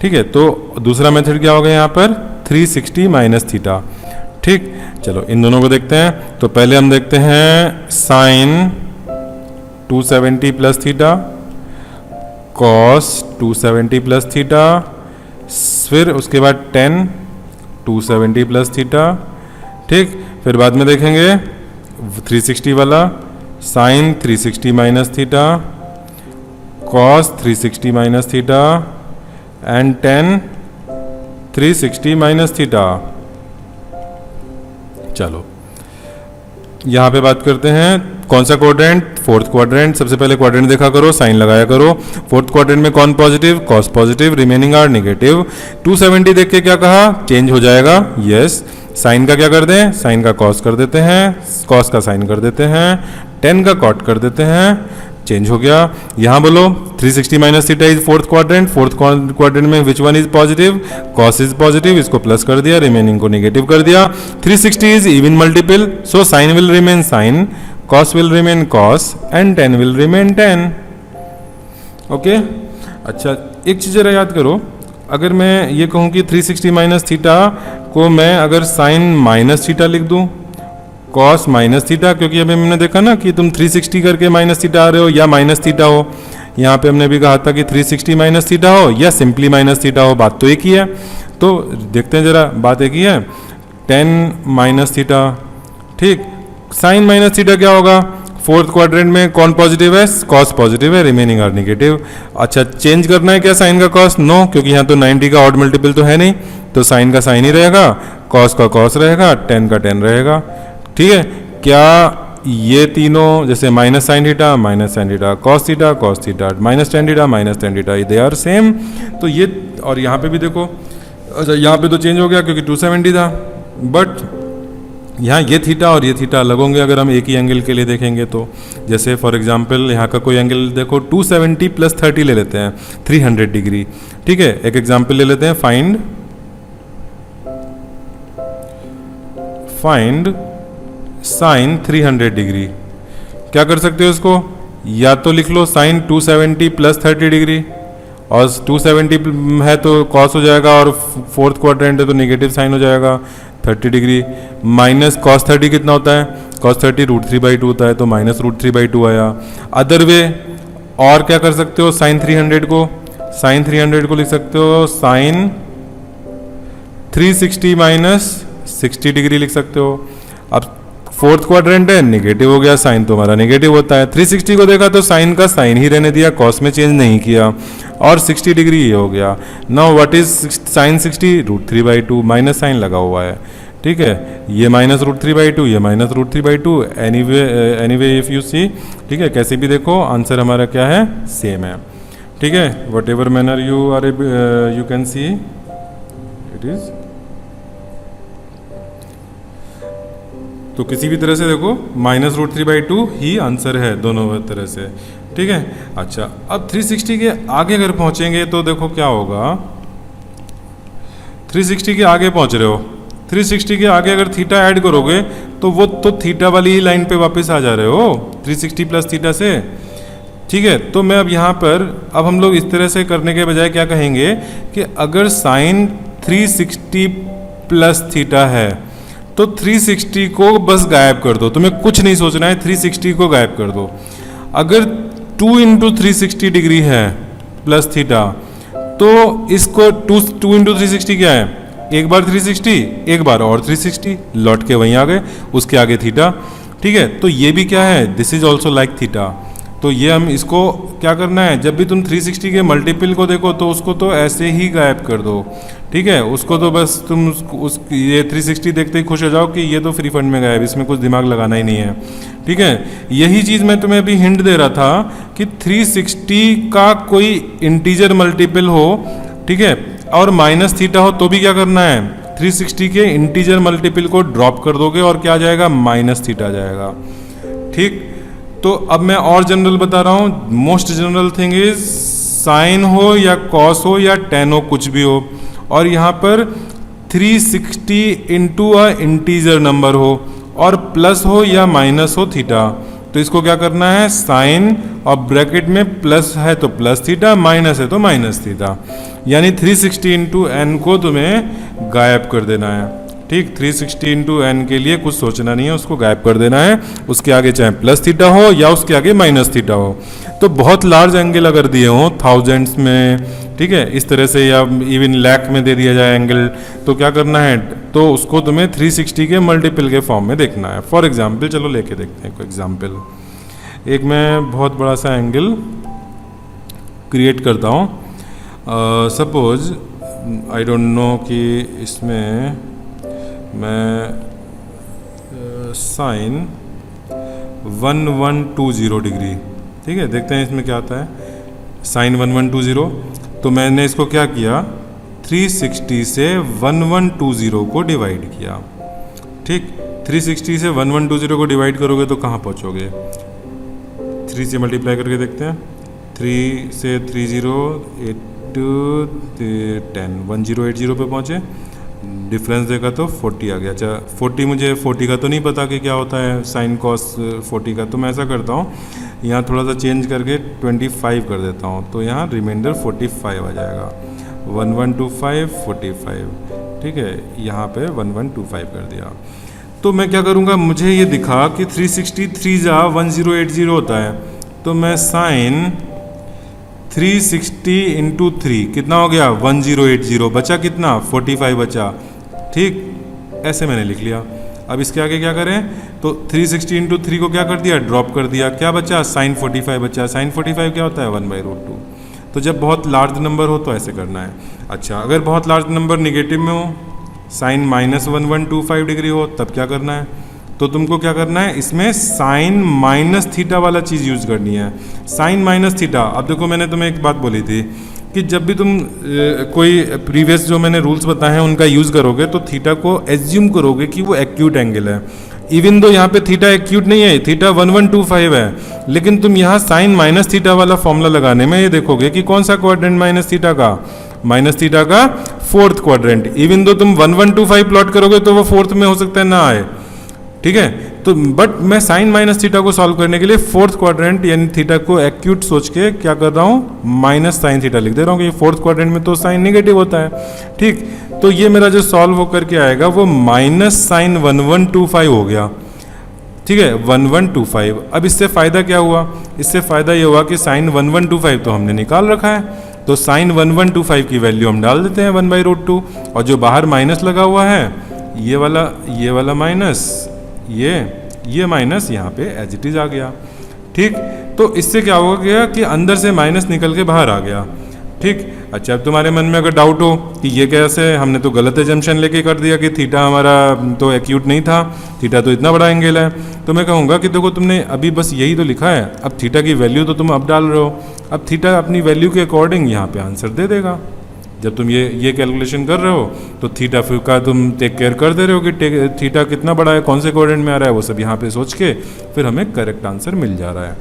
ठीक है, तो दूसरा मेथड क्या होगा यहाँ पर, 360 माइनस थीटा। ठीक, चलो इन दोनों को देखते हैं। तो पहले हम देखते हैं sine 270 plus theta, cos 270 plus theta, फिर उसके बाद 10 270 प्लस थीटा। ठीक, फिर बाद में देखेंगे 360 वाला, sine 360 minus theta, cos 360 minus theta, and 10 360 minus theta. चलो यहाँ पे बात करते हैं कौन सा क्वाड्रेंट, फोर्थ क्वाड्रेंट, सबसे पहले क्वाड्रेंट देखा करो, साइन लगाया करो। फोर्थ क्वाड्रेंट में कौन positive, cos positive, remaining are negative. 270 देख के क्या कहा, चेंज हो जाएगा, यस। साइन का क्या कर दें, साइन का कॉस कर देते हैं, कॉस का साइन कर देते हैं, 10 का कॉट कर देते हैं, चेंज हो गया। यहाँ बोलो 360 minus theta is fourth quadrant, fourth quadrant में which one is positive, cos is positive, इसको प्लस कर दिया, रिमेनिंग को नेगेटिव कर दिया। 360 is even multiple, so sine will remain sine, cos will remain cos and 10 will remain 10। Okay, अच्छा एक चीज़ जरा याद करो, अगर मैं ये कहूँ कि 360 माइनस थीटा को मैं अगर साइन माइनस थीटा लिख दूँ, कॉस माइनस थीटा, क्योंकि अभी हमने देखा ना कि तुम 360 करके माइनस थीटा आ रहे हो या माइनस थीटा हो। यहाँ पे हमने भी कहा था कि 360 माइनस थीटा हो या सिंपली माइनस थीटा हो, बात तो एक ही है। तो देखते हैं जरा, बात एक ही है, 10 माइनस थीटा, ठीक। साइन माइनस थीटा क्या होगा, फोर्थ क्वाड्रेंट में कौन पॉजिटिव है, कॉस पॉजिटिव है, रिमेनिंग आर नेगेटिव। अच्छा चेंज करना है क्या साइन का कॉस, नो, क्योंकि यहाँ तो 90 का ऑड मल्टीपल तो है नहीं, तो साइन का साइन ही रहेगा, कॉस का कॉस रहेगा, 10 का 10 रहेगा, ठीक है। क्या ये तीनों जैसे minus sine theta, cos theta, minus tan theta, they are same. तो ये, और यहाँ पे भी देखो, अच्छा यहाँ पे तो चेंज हो गया क्योंकि 270 था, बट यहाँ ये थीटा और ये थीटा अलग होंगे अगर हम एक ही एंगल के लिए देखेंगे तो। जैसे फॉर एग्जांपल यहाँ का कोई एंगल देखो, 270 प्लस 30 ले लेते हैं, 300 डिग्री, ठीक है। एक एग्जांपल ले लेते हैं, फाइंड साइन 300 डिग्री। क्या कर सकते हो इसको, या तो लिख लो साइन 270 प्लस 30 डिग्री, और 270 है तो कॉस हो जाएगा, और फोर्थ क्वाड्रेंट है तो नेगेटिव साइन हो जाएगा 30 डिग्री, माइनस कॉस 30 कितना होता है, कॉस 30 √3/2 होता है, तो माइनस √3/2 आया। अदर वे, और क्या कर सकते हो, साइन 300 को लिख सकते हो साइन 360 माइनस 60 डिग्री लिख सकते हो। अब फोर्थ क्वाड्रेंट है, नेगेटिव हो गया, साइन तो हमारा नेगेटिव होता है। 360 को देखा तो साइन का साइन ही रहने दिया, कॉस में चेंज नहीं किया, और 60 डिग्री ये हो गया। Now what is sine 60, √3/2, minus sine लगा हुआ है, ठीक है। ये माइनस √3/2, ये minus √3/2, anyway if you see, ठीक है, कैसे भी देखो आंसर हमारा क्या है, सेम है, ठीक है। What ever manner you can see it is. तो किसी भी तरह से देखो माइनस √3/2 ही आंसर है दोनों तरह से, ठीक है। अच्छा अब 360 के आगे अगर पहुंचेंगे तो देखो क्या होगा, 360 के आगे पहुंच रहे हो, 360 के आगे अगर थीटा ऐड करोगे तो वो तो थीटा वाली ही लाइन पे वापस आ जा रहे हो 360 प्लस थीटा से, ठीक है। तो मैं अब यहाँ पर, अब हम लोग इस तरह से करने के बजाय क्या कहेंगे कि अगर साइन 360 प्लस थीटा है तो 360 को बस गायब कर दो, तुम्हें कुछ नहीं सोचना है, 360 को गायब कर दो। अगर 2 × 360 डिग्री है प्लस थीटा, तो इसको 2 × 360 क्या है, एक बार 360, एक बार और 360, लौट के वहीं आ गए, उसके आगे थीटा, ठीक है। तो ये भी क्या है, this is also like theta. तो ये हम इसको क्या करना है, जब भी तुम 360 के मल्टीपल को देखो तो उसको तो ऐसे ही गायब कर दो, ठीक है। उसको तो बस तुम ये 360 देखते ही खुश हो जाओ कि ये तो फ्री फंड में गायब, इसमें कुछ दिमाग लगाना ही नहीं है, ठीक है। यही चीज़ मैं तुम्हें अभी हिंट दे रहा था कि 360 का कोई इंटीजर मल्टीपल हो, ठीक है, और माइनस थीटा हो तो भी क्या करना है, 360 के इंटीजर मल्टीपल को ड्रॉप कर दोगे और क्या आ जाएगा, माइनस थीटा आ जाएगा, ठीक। तो अब मैं और जनरल बता रहा हूँ, most general thing is sine हो या कॉस हो या टेन हो, कुछ भी हो, और यहाँ पर 360 इंटू अ इंटीजर नंबर हो और प्लस हो या माइनस हो थीटा, तो इसको क्या करना है, साइन और ब्रैकेट में प्लस है तो प्लस थीटा, माइनस है तो माइनस थीटा, यानी 360 इंटू एन को तुम्हें गायब कर देना है, ठीक। 360 इंटू एन के लिए कुछ सोचना नहीं है, उसको गायब कर देना है, उसके आगे चाहे प्लस थीटा हो या उसके आगे माइनस थीटा हो। तो बहुत लार्ज एंगल अगर दिए हों थाउजेंड्स में, ठीक है, इस तरह से, या इवन लाख में दे दिया जाए एंगल, तो क्या करना है, तो उसको तुम्हें 360 के मल्टीपल के फॉर्म में देखना है। फॉर एग्जाम्पल चलो लेके देखते हैं कोई एग्जाम्पल। एक मैं बहुत बड़ा सा एंगल क्रिएट करता हूँ, सपोज आई डोंट नो कि इसमें मैं साइन 1120 डिग्री। ठीक है, देखते हैं इसमें क्या आता है। साइन 1120, तो मैंने इसको क्या किया, 360 से 1120 को डिवाइड किया। ठीक, 360 से 1120 को डिवाइड करोगे तो कहाँ पहुँचोगे, 3 से मल्टीप्लाई करके देखते हैं। 3 से 30 8 10 1080 पे पहुँचे, डिफरेंस देखा तो 40 आ गया। अच्छा 40, मुझे 40 का तो नहीं पता कि क्या होता है साइन कॉस 40 का, तो मैं ऐसा करता हूँ यहाँ थोड़ा सा चेंज करके 25 कर देता हूँ, तो यहाँ रिमाइंडर 45 आ जाएगा। 1125 45, ठीक है, यहाँ पे 1125 कर दिया। तो मैं क्या करूँगा, मुझे ये दिखा कि 363 जा 1080 होता है, तो मैं साइन 360 इंटू 3 कितना हो गया 1080, बचा कितना 45 बचा। ठीक, ऐसे मैंने लिख लिया। अब इसके आगे क्या करें, तो 360 इंटू 3 को क्या कर दिया, ड्रॉप कर दिया, क्या बचा साइन 45 बचा। साइन 45 क्या होता है 1/√2। तो जब बहुत लार्ज नंबर हो तो ऐसे करना है। अच्छा, अगर बहुत लार्ज नंबर निगेटिव में हो, साइन -1125 डिग्री हो, तब क्या करना है, तो तुमको क्या करना है, इसमें साइन माइनस थीटा वाला चीज़ यूज़ करनी है। साइन माइनस थीटा, अब देखो मैंने तुम्हें एक बात बोली थी कि जब भी तुम कोई प्रीवियस जो मैंने रूल्स बताए हैं उनका यूज़ करोगे तो थीटा को एज्यूम करोगे कि वो एक्यूट एंगल है। इवन दो यहाँ पे थीटा एक्यूट नहीं है, थीटा 1125 है, लेकिन तुम यहाँ साइन माइनस थीटा वाला फॉर्मूला लगाने में ये देखोगे कि कौन सा क्वाड्रेंट माइनस थीटा का फोर्थ क्वाड्रेंट। इवन दो तुम 1125 प्लॉट करोगे तो वो फोर्थ में हो सकता है ना आए, ठीक है। तो बट मैं साइन माइनस थीटा को सॉल्व करने के लिए फोर्थ क्वाड्रेंट यानी थीटा को एक्यूट सोच के क्या कर रहा हूँ, माइनस साइन थीटा लिख दे रहा हूँ कि फोर्थ क्वाड्रेंट में तो साइन नेगेटिव होता है। ठीक, तो ये मेरा जो सॉल्व होकर के आएगा वो माइनस साइन 1125 हो गया। ठीक है, 1125। अब इससे फ़ायदा क्या हुआ, इससे फ़ायदा ये हुआ कि साइन 1125 तो हमने निकाल रखा है, तो साइन 1125 की वैल्यू हम डाल देते हैं 1/√2, और जो बाहर माइनस लगा हुआ है ये वाला माइनस, ये माइनस यहाँ पे एज इट इज़ आ गया। ठीक, तो इससे क्या हो गया कि अंदर से माइनस निकल के बाहर आ गया। ठीक, अच्छा, अब तुम्हारे मन में अगर डाउट हो कि ये कैसे, हमने तो गलत एजम्पशन लेके कर दिया कि थीटा हमारा तो एक्यूट नहीं था, थीटा तो इतना बड़ा एंगल है, तो मैं कहूँगा कि देखो तुमने अभी बस यही तो लिखा है, अब थीटा की वैल्यू तो तुम अब डाल रहे हो, अब थीटा अपनी वैल्यू के अकॉर्डिंग यहाँ पे आंसर दे देगा। जब तुम ये कैलकुलेशन कर रहे हो तो थीटा फिर का तुम टेक केयर कर दे रहे हो कि थीटा कितना बड़ा है, कौन से क्वाड्रेंट में आ रहा है, वो सब यहाँ पे सोच के फिर हमें करेक्ट आंसर मिल जा रहा है।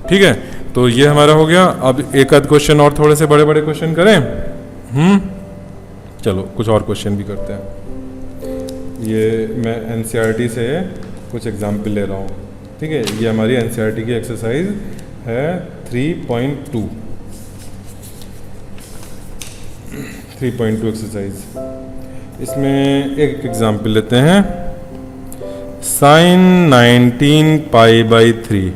ठीक है, तो ये हमारा हो गया। अब एक आध क्वेश्चन और, थोड़े से बड़े बड़े क्वेश्चन करें। चलो कुछ और क्वेश्चन भी करते हैं। ये मैं एनसीईआरटी से कुछ एग्जाम्पल ले रहा हूँ। ठीक है, ये हमारी एनसीईआरटी की एक्सरसाइज है 3.2 एक्सरसाइज। इसमें एक एग्जाम्पल लेते हैं, साइन 19 π/3।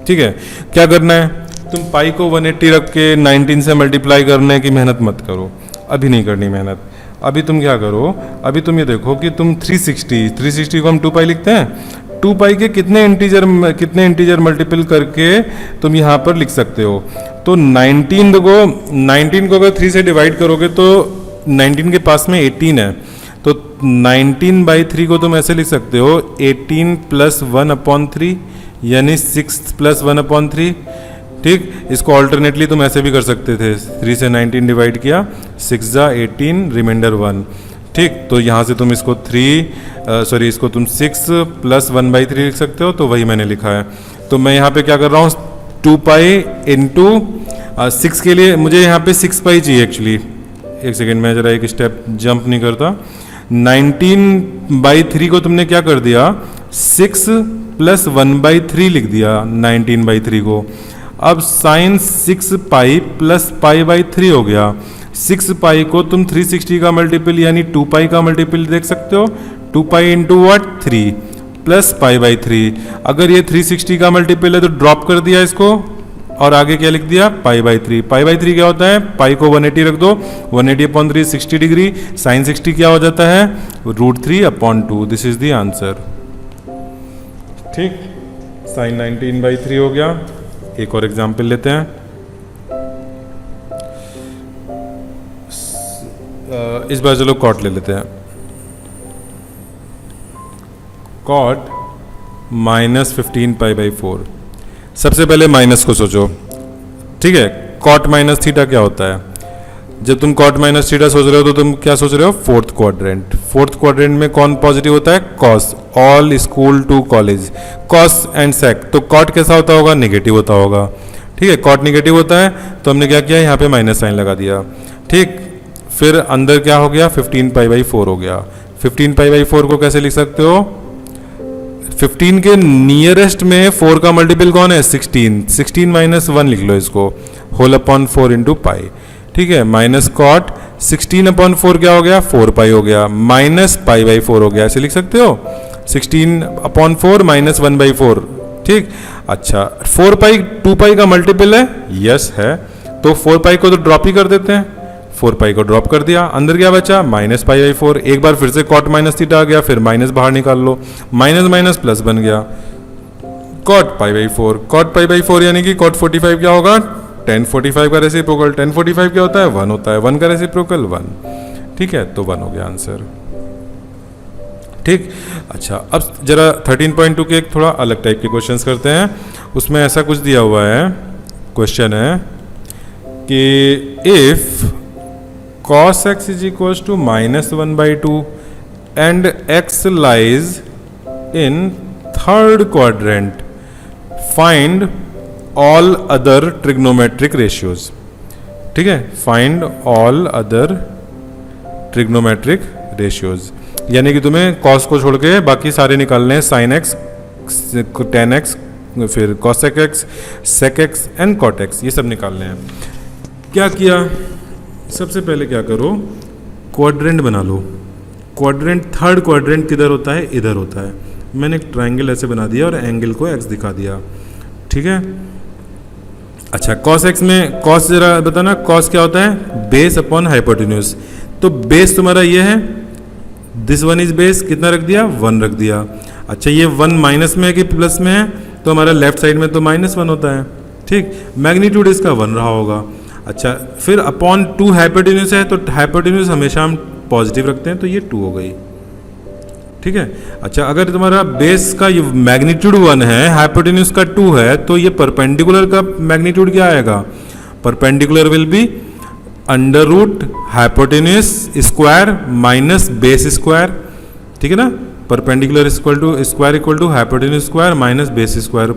ठीक है, क्या करना है, तुम पाई को 180 रख के 19 से मल्टीप्लाई करने की मेहनत मत करो, अभी नहीं करनी मेहनत। अभी तुम क्या करो, अभी तुम ये देखो कि तुम 360 को हम 2 पाई लिखते हैं, 2 पाई के कितने इंटीजर मल्टीपल करके तुम यहाँ पर लिख सकते हो। तो 19 को अगर 3 से डिवाइड करोगे तो 19 के पास में 18 है, तो 19/3 को तुम ऐसे लिख सकते हो 18 + 1/3 यानी 6 + 1/3। ठीक, इसको ऑल्टरनेटली तुम ऐसे भी कर सकते थे, 3 से 19 डिवाइड किया, 6 जा 18 रिमाइंडर 1। ठीक, तो यहाँ से तुम इसको इसको तुम 6 + 1/3 लिख सकते हो, तो वही मैंने लिखा है। तो मैं यहाँ पे क्या कर रहा हूँ, 2 पाई इंटू 6 के लिए मुझे यहाँ पे 6 पाई चाहिए एक्चुअली। एक सेकेंड, मैं जरा एक स्टेप जंप नहीं करता। 19/3 को तुमने क्या कर दिया, 6 + 1/3 लिख दिया 19/3 को। अब साइन 6 पाई + π/3 हो गया। 6 पाई को तुम 360 का मल्टीपल यानी 2 पाई का मल्टीपल देख सकते हो, 2 पाई इंटू व्हाट 3 + π/3। अगर ये 360 का मल्टीपल है तो ड्रॉप कर दिया इसको और आगे क्या लिख दिया π/3। π/3 क्या होता है, पाई को 180 रख दो, 180/3 60 डिग्री, साइन 60 क्या हो जाता है √3/2। This is the answer. ठीक, साइन 19/3 हो गया। एक और एग्जाम्पल लेते हैं। इस बार चलो कॉट ले लेते हैं। कॉट -15π/4। सबसे पहले माइनस को सोचो, ठीक है। कॉट माइनस थीटा क्या होता है? जब तुम कॉट माइनस थीटा सोच रहे हो तो तुम क्या सोच रहे हो? Fourth quadrant. फोर्थ क्वाड्रेंट में कौन पॉजिटिव होता है? Cos. All school to college, cos and sec. तो कॉट कैसा होता होगा? नेगेटिव होता होगा, ठीक है। कॉट नेगेटिव होता है तो हमने क्या किया, यहाँ पे माइनस साइन लगा दिया, ठीक। फिर अंदर क्या हो गया? 15π/4 हो गया। 15π/4 को कैसे लिख सकते हो? 15 के नियरेस्ट में 4 का मल्टीपल कौन है? 16। 16 - 1 लिख लो इसको, होल अपॉन 4 इंटू पाई, ठीक है। माइनस कॉट 16/4 क्या हो गया? 4π हो गया, माइनस π/4 हो गया, ऐसे लिख सकते हो। 16/4 - 1/4, ठीक। अच्छा, 4π 2π का मल्टीपल है? यस है। तो 4π को तो ड्रॉप ही कर देते हैं, 4π को ड्रॉप कर दिया, अंदर क्या बचा? -π/4। एक बार फिर से कॉट माइनस थीटा आ गया, फिर माइनस बाहर निकाल लो, माइनस माइनस प्लस बन गया, कॉट π/4। कॉट π/4 यानी कि कॉट 45 क्या होगा? tan 45 का रेसिप्रोकल। tan 45 क्या होता है? 1 होता है, 1 का रेसिप्रोकल 1, ठीक है। तो 1 हो गया आंसर, ठीक। अच्छा, अब जरा 13.2 के एक थोड़ा अलग टाइप के क्वेश्चंस करते हैं। उसमें ऐसा कुछ दिया हुआ है, क्वेश्चन है कि if cos x is equals to -1/2 and x lies in third quadrant, find all other trigonometric ratios, ठीक है। find all other trigonometric ratios यानी कि तुम्हें cos को छोड़ के बाकी सारे निकालने हैं, sin x, tan x, फिर cosec x, sec x and cot x, ये सब निकालने हैं। क्या किया? सबसे पहले क्या करो, क्वाड्रेंट बना लो। क्वाड्रेंट, थर्ड क्वाड्रेंट किधर होता है? इधर होता है। मैंने एक ट्रायंगल ऐसे बना दिया और एंगल को x दिखा दिया, ठीक है। अच्छा, cos x में cos जरा बताना, cos क्या होता है? Base upon hypotenuse. तो बेस तुम्हारा ये है, दिस वन इज बेस, कितना रख दिया? 1 रख दिया। अच्छा, ये 1 माइनस में है कि प्लस में है? तो हमारा लेफ्ट साइड में तो -1 होता है, ठीक। मैग्नीट्यूड इसका 1 रहा होगा। अच्छा, फिर अपॉन 2 हाइपोटेन्यूज है, तो हाइपोटेन्यूज हमेशा हम पॉजिटिव रखते हैं, तो ये 2 हो गई, ठीक है। अच्छा, अगर तुम्हारा बेस का ये मैग्नीट्यूड 1 है, हाइपोटेन्यूज का 2 है, तो ये परपेंडिकुलर का मैग्नीट्यूड क्या आएगा? Perpendicular will be under root hypotenuse square minus base square, ठीक है ना। Perpendicular square equal to hypotenuse square minus base square.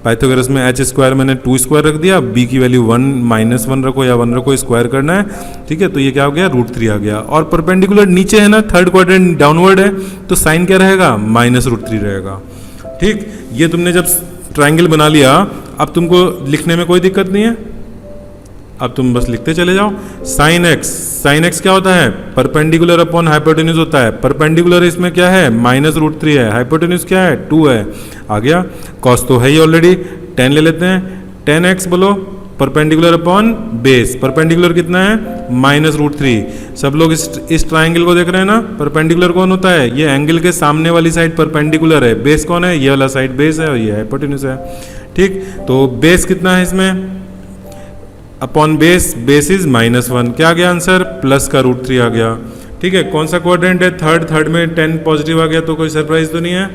Pythagoras में h स्क्वायर मैंने 2 स्क्वायर रख दिया, b की वैल्यू 1 - 1 रखो या 1 रखो, स्क्वायर करना है, ठीक है। तो ये क्या हो गया? √3 आ गया। और परपेंडिकुलर नीचे है ना, थर्ड क्वाड्रेंट डाउनवर्ड है, तो साइन क्या रहेगा? -√3 रहेगा, ठीक। ये तुमने जब ट्राइंगल बना लिया, अब तुमको लिखने में कोई दिक्कत नहीं है, अब तुम बस लिखते चले जाओ। साइन एक्स क्या होता है? परपेंडिकुलर अपॉन हाइपोटेन्यूज होता है। परपेंडिकुलर इसमें क्या है? -√3 है। हाइपोटेन्यूज क्या है? 2 है। आ गया। कॉस तो है ही ऑलरेडी, 10 ले लेते हैं। tan x बोलो, परपेंडिकुलर अपॉन बेस, परपेंडिकुलर कितना है? -√3। सब लोग इस ट्राइंगल को देख रहे हैं ना, परपेंडिकुलर कौन होता है? ये एंगल के सामने वाली साइड परपेंडिकुलर है। बेस कौन है? ये वाला साइड बेस है और ये हाइपोटेन्यूज है, ठीक। तो बेस कितना है इसमें? अपॉन बेस, बेस इज -1, क्या आ गया आंसर? प्लस का √3 आ गया, ठीक है। कौन सा क्वाड्रेंट है? थर्ड में 10 पॉजिटिव आ गया, तो कोई सरप्राइज तो नहीं है?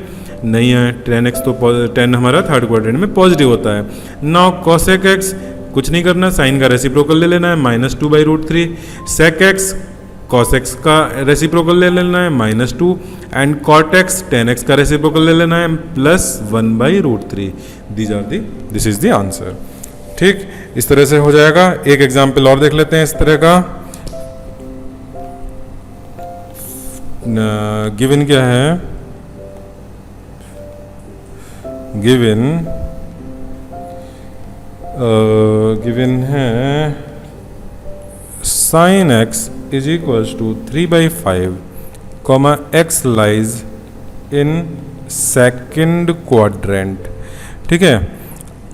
नहीं है। tan x तो 10 हमारा थर्ड क्वाड्रेंट में पॉजिटिव होता है। नाउ cosec x, कुछ नहीं करना, साइन का रेसिप्रोकल ले लेना है, -2/√3। sec x, cos x का रेसिप्रोकल ले लेना है, -2, and cot x, tan x का रेसिप्रोकल ले लेना है, +1/√3। दिस इज द आंसर, ठीक। इस तरह से हो जाएगा। एक एग्जाम्पल और देख लेते हैं इस तरह का। गिवन क्या है? गिवन है sin x is equals to 3/5, x lies in second quadrant, ठीक है।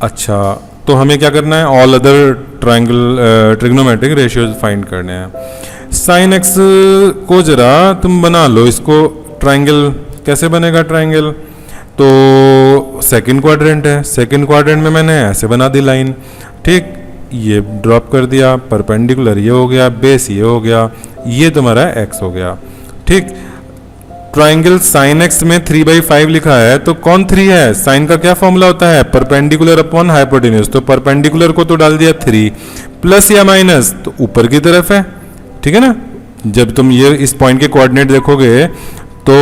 अच्छा, तो हमें क्या करना है? All other trigonometric ratios find करने हैं। साइन एक्स को जरा तुम बना लो, इसको ट्राइंगल कैसे बनेगा? ट्राइंगल तो सेकंड क्वाड्रेंट है, सेकंड क्वाड्रेंट में मैंने ऐसे बना दी लाइन, ठीक। ये ड्रॉप कर दिया, परपेंडिकुलर ये हो गया, बेस ये हो गया, ये तुम्हारा एक्स हो गया, ठीक। ट्राइंगल साइन एक्स में 3/5 लिखा है, तो कौन 3 है? साइन का क्या फॉर्मूला होता है? Perpendicular upon hypotenuse. तो परपेंडिकुलर को तो डाल दिया 3, प्लस या माइनस तो ऊपर की तरफ है, ठीक है ना। जब तुम ये इस पॉइंट के कोऑर्डिनेट देखोगे तो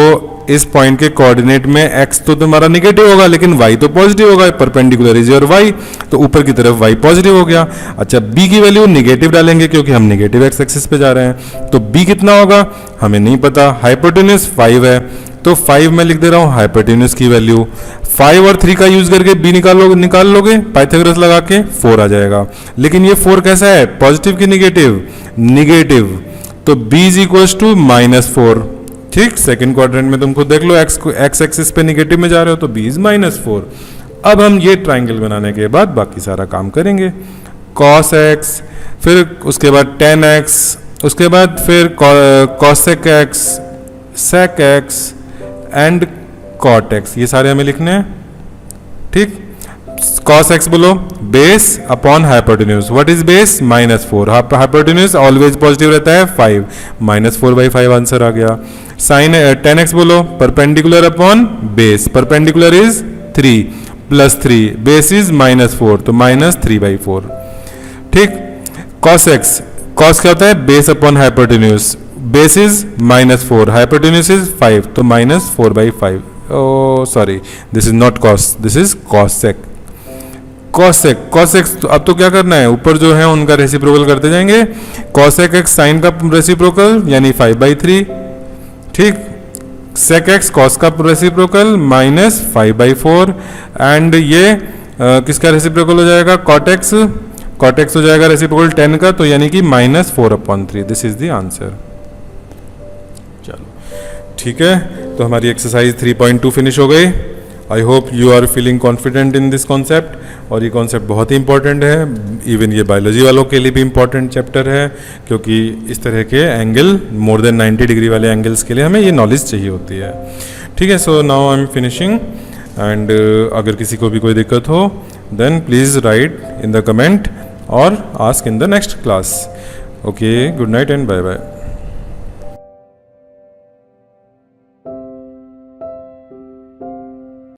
इस पॉइंट के कोऑर्डिनेट में x तो तुम्हारा निगेटिव होगा लेकिन y तो पॉजिटिव होगा, परपेंडिकुलर इज योर y, तो ऊपर की तरफ y पॉजिटिव हो गया। अच्छा, b की वैल्यू निगेटिव डालेंगे क्योंकि हम निगेटिव x एक्सिस पे जा रहे हैं, तो b कितना होगा हमें नहीं पता। हाइपोटेन्यूज 5 है तो 5 मैं लिख दे रहा हूँ हाइपोटेन्यूज की वैल्यू। 5 और 3 का यूज करके b निकाल लोगे पाइथागोरस लगा के, 4 आ जाएगा। लेकिन ये 4 कैसा है, पॉजिटिव की निगेटिव? निगेटिव, तो b इज इक्वल टू -4। ठीक, सेकंड क्वाड्रेंट में तुम खुद देख लो, एक्स एक्सिस पे निगेटिव में जा रहे हो तो b इज -4। अब हम ये ट्राइंगल बनाने के बाद बाकी सारा काम करेंगे। cos x, फिर उसके बाद tan x, उसके बाद फिर cosec x, sec x and cot x, ये सारे हमें लिखने हैं। ठीक, cos x बोलो base upon hypotenuse. What is base? -4। Hypotenuse always positive रहता है, 5, -4/5 आंसर आ गया। साइन tan x बोलो perpendicular upon base, perpendicular is 3 plus 3, base is -4 तो -3/4। ठीक, cos x, cos क्या होता है? Base upon hypotenuse, base is -4, hypotenuse is 5 तो -4/5। Oh sorry, this is not cos, this is cosec। cosec तो अब तो क्या करना है, ऊपर जो है उनका रेसिप्रोकल करते जाएंगे। cosec x साइन का रेसिप्रोकल यानी 5/3। ठीक, sec x cos का रेसिप्रोकल -5/4 एंड ये किसका रेसिप्रोकल हो जाएगा? cot x हो जाएगा रेसिप्रोकल 10 का, तो यानी कि -4/3। This is the answer. चलो ठीक है, तो हमारी एक्सरसाइज 3.2 फिनिश हो गई। I hope you are feeling confident in this concept, और ये कॉन्सेप्ट बहुत ही इंपॉर्टेंट है, इवन ये बायोलॉजी वालों के लिए भी इंपॉर्टेंट चैप्टर है, क्योंकि इस तरह के एंगल मोर देन 90 डिग्री वाले एंगल्स के लिए हमें ये नॉलेज चाहिए होती है। ठीक है, so now I am finishing and अगर किसी को भी कोई दिक्कत हो then please write in the comment और ask in the next class. Okay, good night and bye bye.